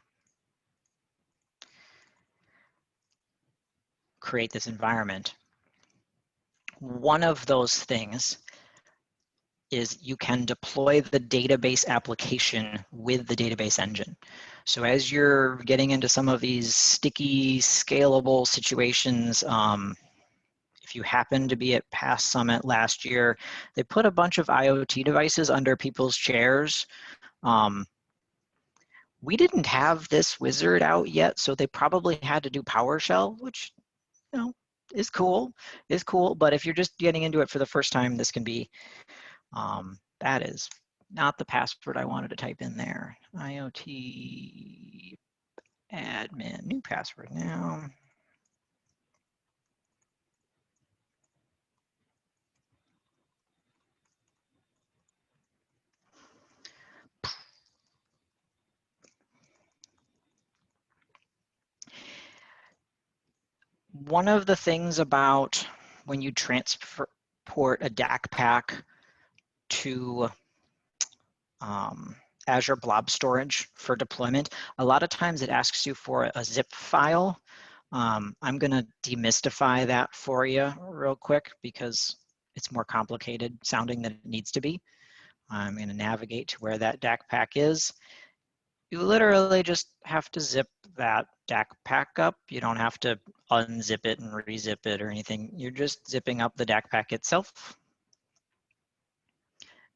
create this environment, one of those things is you can deploy the database application with the database engine. So as you're getting into some of these sticky, scalable situations, if you happen to be at PASS Summit last year, they put a bunch of IoT devices under people's chairs. We didn't have this wizard out yet, so they probably had to do PowerShell, which, you know, is cool, but if you're just getting into it for the first time, this can be, that is not the password I wanted to type in there. IoT admin, new password now. One of the things about when you transport a DACPack to Azure Blob Storage for deployment, a lot of times it asks you for a zip file. I'm going to demystify that for you real quick because it's more complicated sounding than it needs to be. I'm going to navigate to where that DACPack is. You literally just have to zip that DACPack up. You don't have to unzip it and rezip it or anything. You're just zipping up the DACPack itself.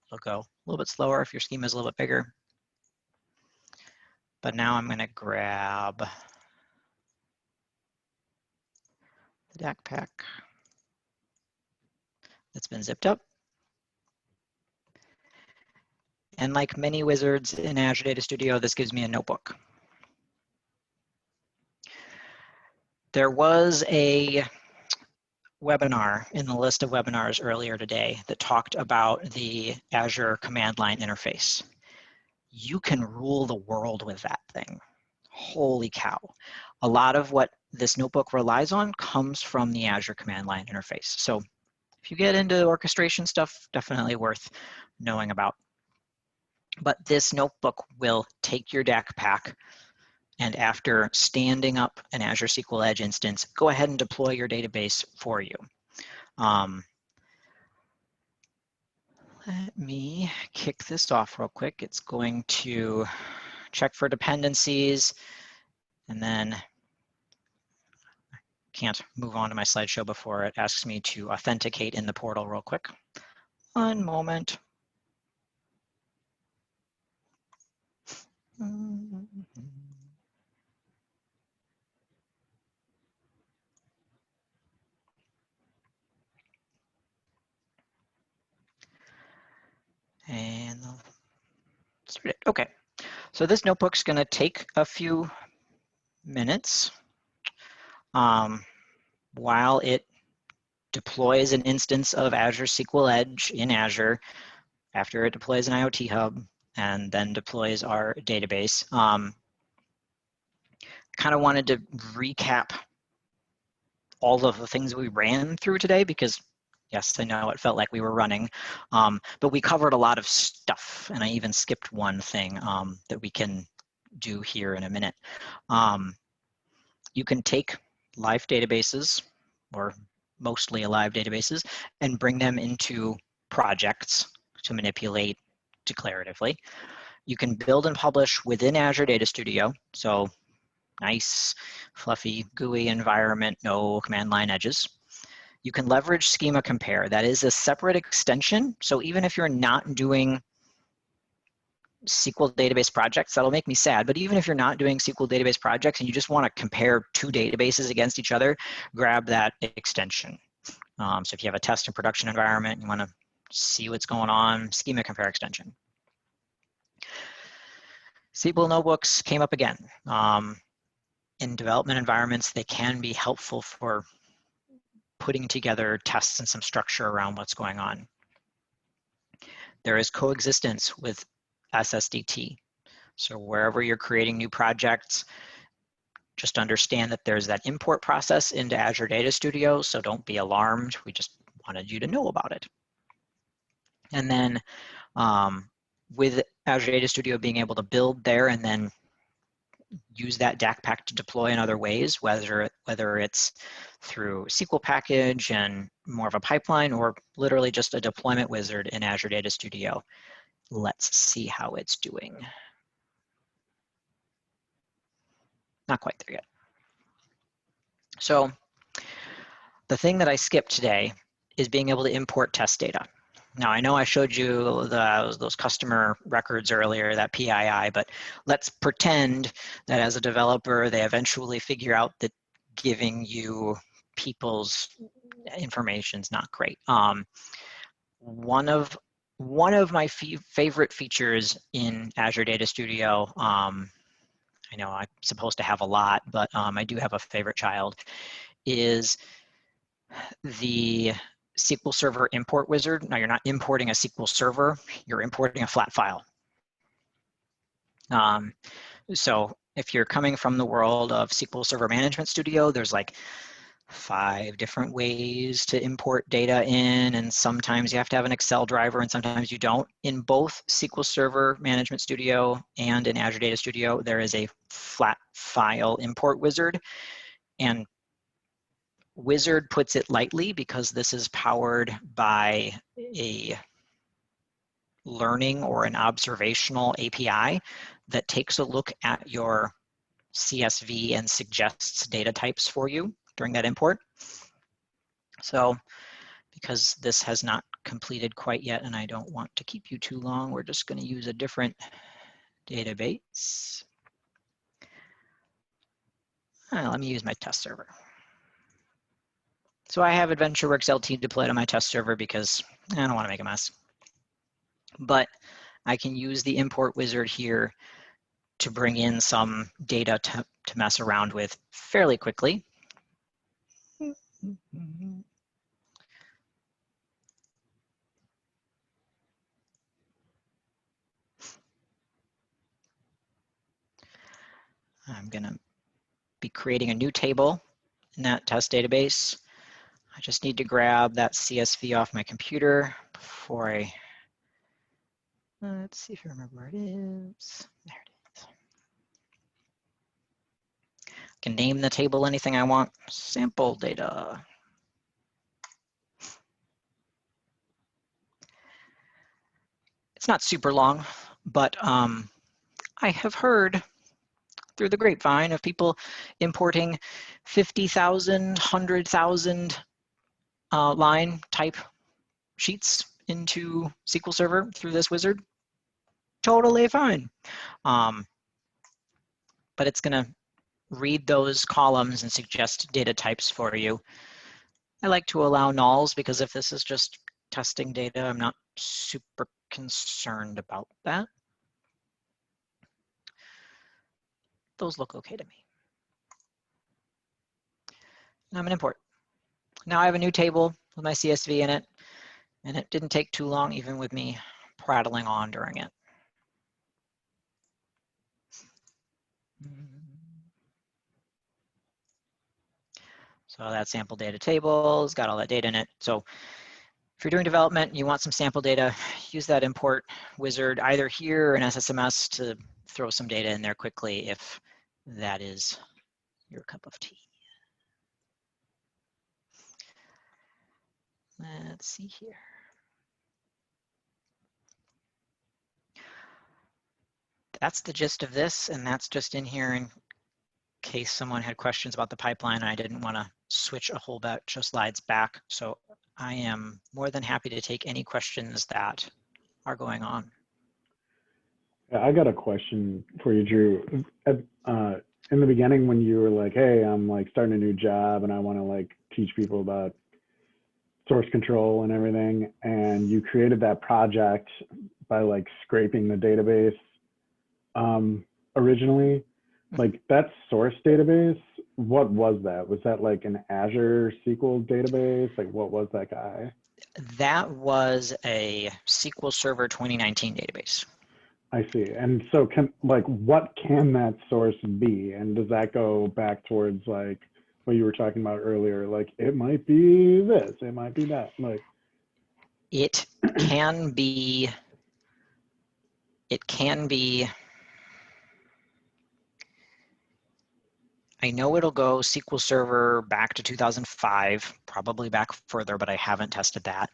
It'll go a little bit slower if your schema is a little bit bigger. But now I'm going to grab the DACPack that's been zipped up. And like many wizards in Azure Data Studio, this gives me a notebook. There was a webinar in the list of webinars earlier today that talked about the Azure command line interface. You can rule the world with that thing. Holy cow. A lot of what this notebook relies on comes from the Azure command line interface. So if you get into orchestration stuff, definitely worth knowing about. But this notebook will take your DAC pack, and after standing up an Azure SQL Edge instance, go ahead and deploy your database for you. Let me kick this off real quick. It's going to check for dependencies, and then can't move on to my slideshow before it asks me to authenticate in the portal real quick. One moment. And okay, so this notebook's going to take a few minutes while it deploys an instance of Azure SQL Edge in Azure, after it deploys an IoT Hub, and then deploys our database. Kind of wanted to recap all of the things we ran through today, because yes, I know it felt like we were running, but we covered a lot of stuff, and I even skipped one thing that we can do here in a minute. You can take live databases, or mostly live databases, and bring them into projects to manipulate declaratively. You can build and publish within Azure Data Studio, so nice, fluffy, GUI environment, no command line edges. You can leverage Schema Compare. That is a separate extension, so even if you're not doing SQL database projects, that'll make me sad, but even if you're not doing SQL database projects and you just want to compare two databases against each other, grab that extension. So if you have a test and production environment, you want to see what's going on, Schema Compare extension. SQL notebooks came up again. In development environments, they can be helpful for putting together tests and some structure around what's going on. There is coexistence with SSDT. So wherever you're creating new projects, just understand that there's that import process into Azure Data Studio, so don't be alarmed. We just wanted you to know about it. And then with Azure Data Studio being able to build there and then use that DAC pack to deploy in other ways, whether it's through SQL package and more of a pipeline, or literally just a deployment wizard in Azure Data Studio. Let's see how it's doing. Not quite there yet. So the thing that I skipped today is being able to import test data. Now, I know I showed you those customer records earlier, that PII, but let's pretend that as a developer, they eventually figure out that giving you people's information is not great. One of my favorite features in Azure Data Studio, I know I'm supposed to have a lot, but I do have a favorite child, is the SQL Server import wizard. Now, you're not importing a SQL Server, you're importing a flat file. So if you're coming from the world of SQL Server Management Studio, there's like 5 different ways to import data in, and sometimes you have to have an Excel driver and sometimes you don't. In both SQL Server Management Studio and in Azure Data Studio, there is a flat file import wizard, and Wizard puts it lightly because this is powered by a learning or an observational API that takes a look at your CSV and suggests data types for you during that import. So because this has not completed quite yet and I don't want to keep you too long, we're just going to use a different database. Let me use my test server. So I have AdventureWorks LT deployed on my test server because I don't want to make a mess. But I can use the import wizard here to bring in some data to mess around with fairly quickly. I'm going to be creating a new table in that test database. I just need to grab that CSV off my computer before I, let's see if I remember where it is. There it is. I can name the table anything I want. Sample data. It's not super long, but I have heard through the grapevine of people importing 50,000, 100,000 line type sheets into SQL Server through this wizard. Totally fine. But it's going to read those columns and suggest data types for you. I like to allow nulls because if this is just testing data, I'm not super concerned about that. Those look okay to me. Now I'm going to import. Now I have a new table with my CSV in it, and it didn't take too long even with me prattling on during it. So that sample data table has got all that data in it. So if you're doing development and you want some sample data, use that import wizard either here or in SSMS to throw some data in there quickly if that is your cup of tea. Let's see here. That's the gist of this, and that's just in here in case someone had questions about the pipeline. I didn't want to switch a whole bunch of slides back, so I am more than happy to take any questions that are going on. I got a question for you, Drew. In the beginning, when you were like, "Hey, I'm like starting a new job, and I want to like teach people about source control and everything," and you created that project by like scraping the database originally, like that source database, what was that? Was that like an Azure SQL database? Like what was that guy? That was a SQL Server 2019 database. I see. And so what can that source be? And does that go back towards like what you were talking about earlier? Like it might be this, it might be that. Like it can be, I know it'll go SQL Server back to 2005, probably back further, but I haven't tested that.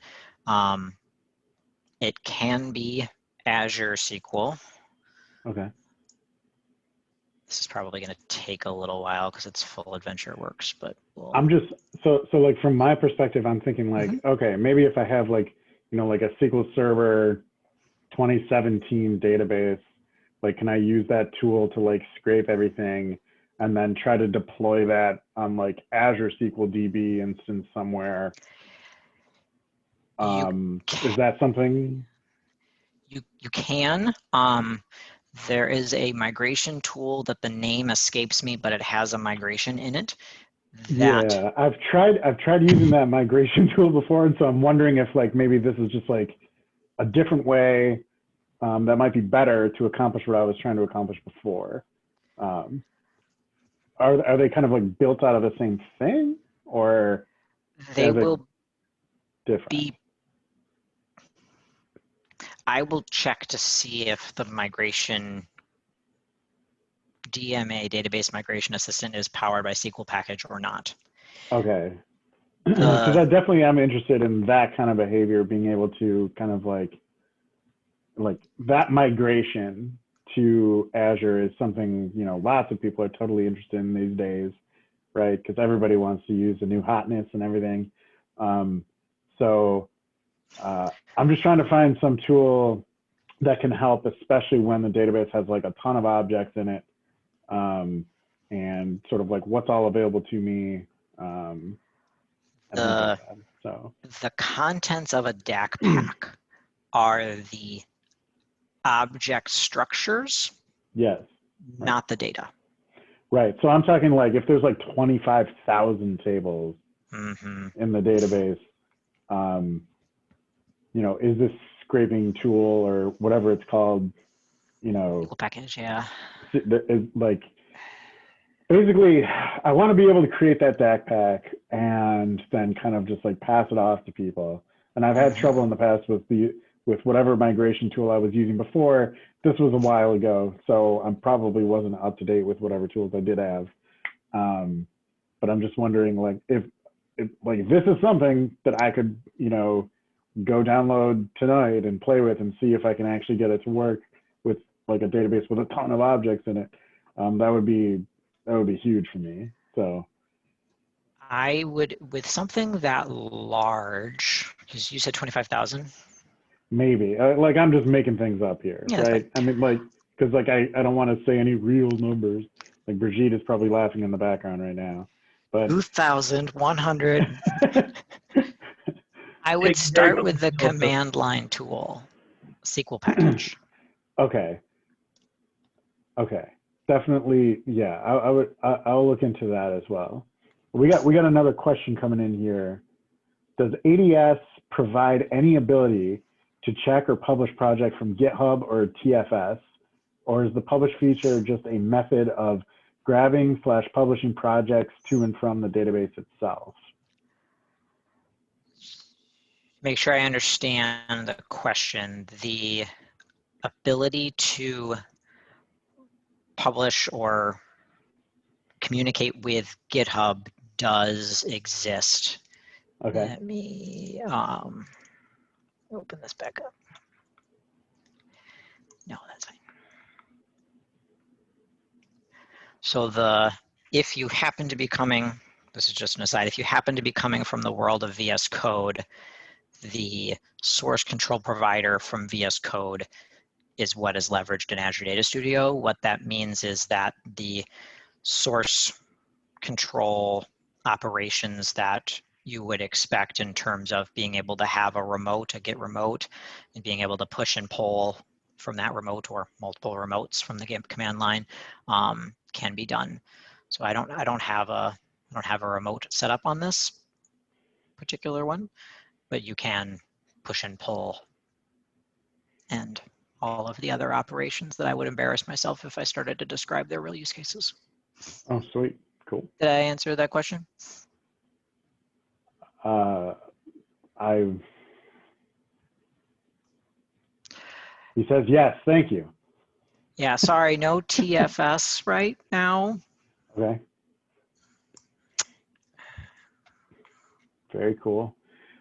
It can be Azure SQL. Okay. This is probably going to take a little while because it's full AdventureWorks, but I'm just so like from my perspective, I'm thinking like, okay, maybe if I have like, you know, like a SQL Server 2017 database, like can I use that tool to like scrape everything and then try to deploy that on like Azure SQL DB instance somewhere? Is that something? You can. There is a migration tool that the name escapes me, but it has a migration in it. Yeah, I've tried using that migration tool before, and so I'm wondering if like maybe this is just like a different way that might be better to accomplish what I was trying to accomplish before. Are they kind of like built out of the same thing, or they will different? be? I will check to see if the migration DMA database migration assistant is powered by SQL package or not. Okay, because I definitely am interested in that kind of behavior, being able to kind of like that migration to Azure is something, you know, lots of people are totally interested in these days, right? Because everybody wants to use the new hotness and everything. So I'm just trying to find some tool that can help, especially when the database has like a ton of objects in it, and sort of like what's all available to me. The contents of a DAC pack are the object structures, Yes. not the data. Right. So I'm talking like if there's like 25,000 tables Mm-hmm. in the database, you know, is this scraping tool or whatever it's called, you know, SQL package, yeah. is like basically I want to be able to create that backpack and then kind of just like pass it off to people. And I've had trouble in the past with whatever migration tool I was using before. This was a while ago, so I probably wasn't up to date with whatever tools I did have. But I'm just wondering, like, if this is something that I could, you know, go download tonight and play with and see if I can actually get it to work with like a database with a ton of objects in it. That would be huge for me. So I would, with something that large, because you said 25,000. maybe like I'm just making things up here, Yeah, right? I mean, like, because like I don't want to say any real numbers. Like Brigitte is probably laughing in the background right now, but 2,100. I would start with the command line tool, SQL package. Okay. Okay. Definitely. Yeah. I'll look into that as well. We got another question coming in here. Does ADS provide any ability to check or publish projects from GitHub or TFS, or is the publish feature just a method of grabbing/publishing projects to and from the database itself? Make sure I understand the question. The ability to publish or communicate with GitHub does exist. Okay. Let me open this back up. No, that's fine. So if you happen to be coming, this is just an aside, if you happen to be coming from the world of VS Code, the source control provider from VS Code is what is leveraged in Azure Data Studio. What that means is that the source control operations that you would expect in terms of being able to have a Git remote, and being able to push and pull from that remote or multiple remotes from the command line can be done. So I don't have a remote set up on this particular one, but you can push and pull and all of the other operations that I would embarrass myself if I started to describe their real use cases. Oh, sweet. Cool. Did I answer that question? He says yes, thank you. Yeah, sorry, no TFS right now. Okay. Very cool.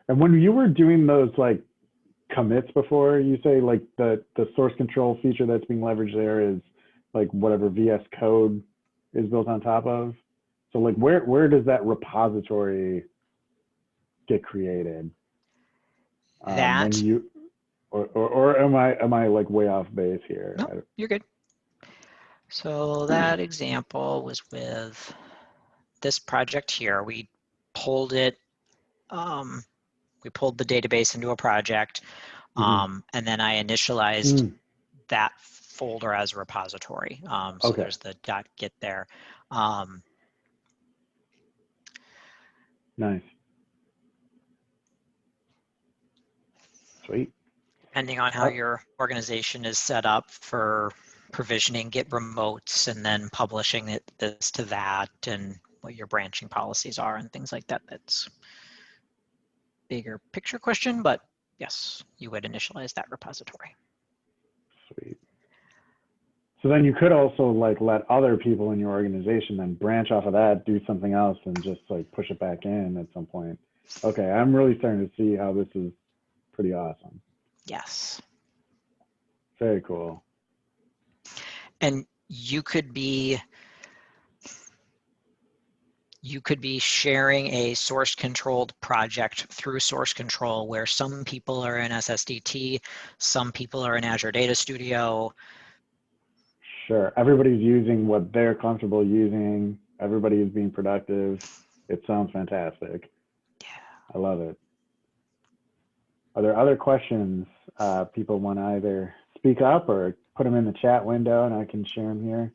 And when you were doing those like commits before, you say like the source control feature that's being leveraged there is like whatever VS Code is built on top of. So like where does that repository get created? That when you or am I like way off base here? No, you're good. So that example was with this project here. We pulled it. We pulled the database into a project, and then I initialized that folder as a repository. So there's the .git there. Nice. Sweet. Depending on how your organization is set up for provisioning Git remotes and then publishing this to that, and what your branching policies are and things like that. That's bigger picture question, but yes, you would initialize that repository. Sweet. So then you could also like let other people in your organization then branch off of that, do something else, and just like push it back in at some point. Okay, I'm really starting to see how this is pretty awesome. Yes. Very cool. And you could be sharing a source controlled project through source control where some people are in SSDT, some people are in Azure Data Studio. Sure, everybody's using what they're comfortable using. Everybody is being productive. It sounds fantastic. Yeah. I love it. Are there other questions people want to either speak up or put them in the chat window and I can share them here.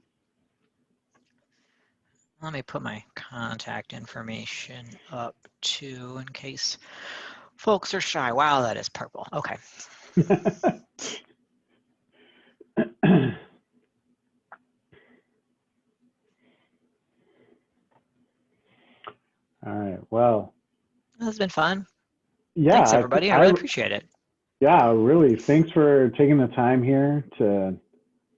Let me put my contact information up too in case folks are shy. Wow, that is purple. Okay. All right. Well, This has been fun. yeah. Thanks, everybody. I really appreciate it. Yeah, really. Thanks for taking the time here to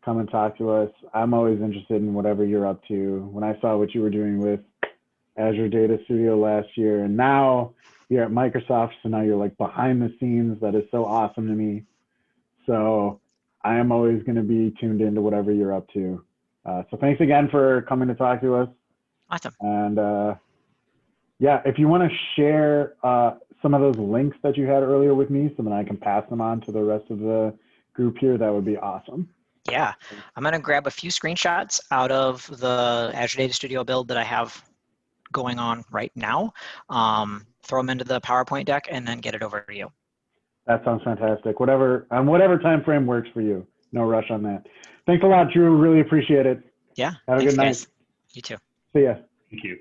come and talk to us. I'm always interested in whatever you're up to. When I saw what you were doing with Azure Data Studio last year, and now you're at Microsoft, so now you're like behind the scenes. That is so awesome to me. So I am always going to be tuned into whatever you're up to. So thanks again for coming to talk to us. Awesome. And yeah, if you want to share some of those links that you had earlier with me so that I can pass them on to the rest of the group here, that would be awesome. Yeah, I'm going to grab a few screenshots out of the Azure Data Studio build that I have going on right now, throw them into the PowerPoint deck, and then get it over to you. That sounds fantastic. Whatever time frame works for you. No rush on that. Thanks a lot, Drew. Really appreciate it. Yeah. Have a good night. Guys. You too. See ya. Thank you.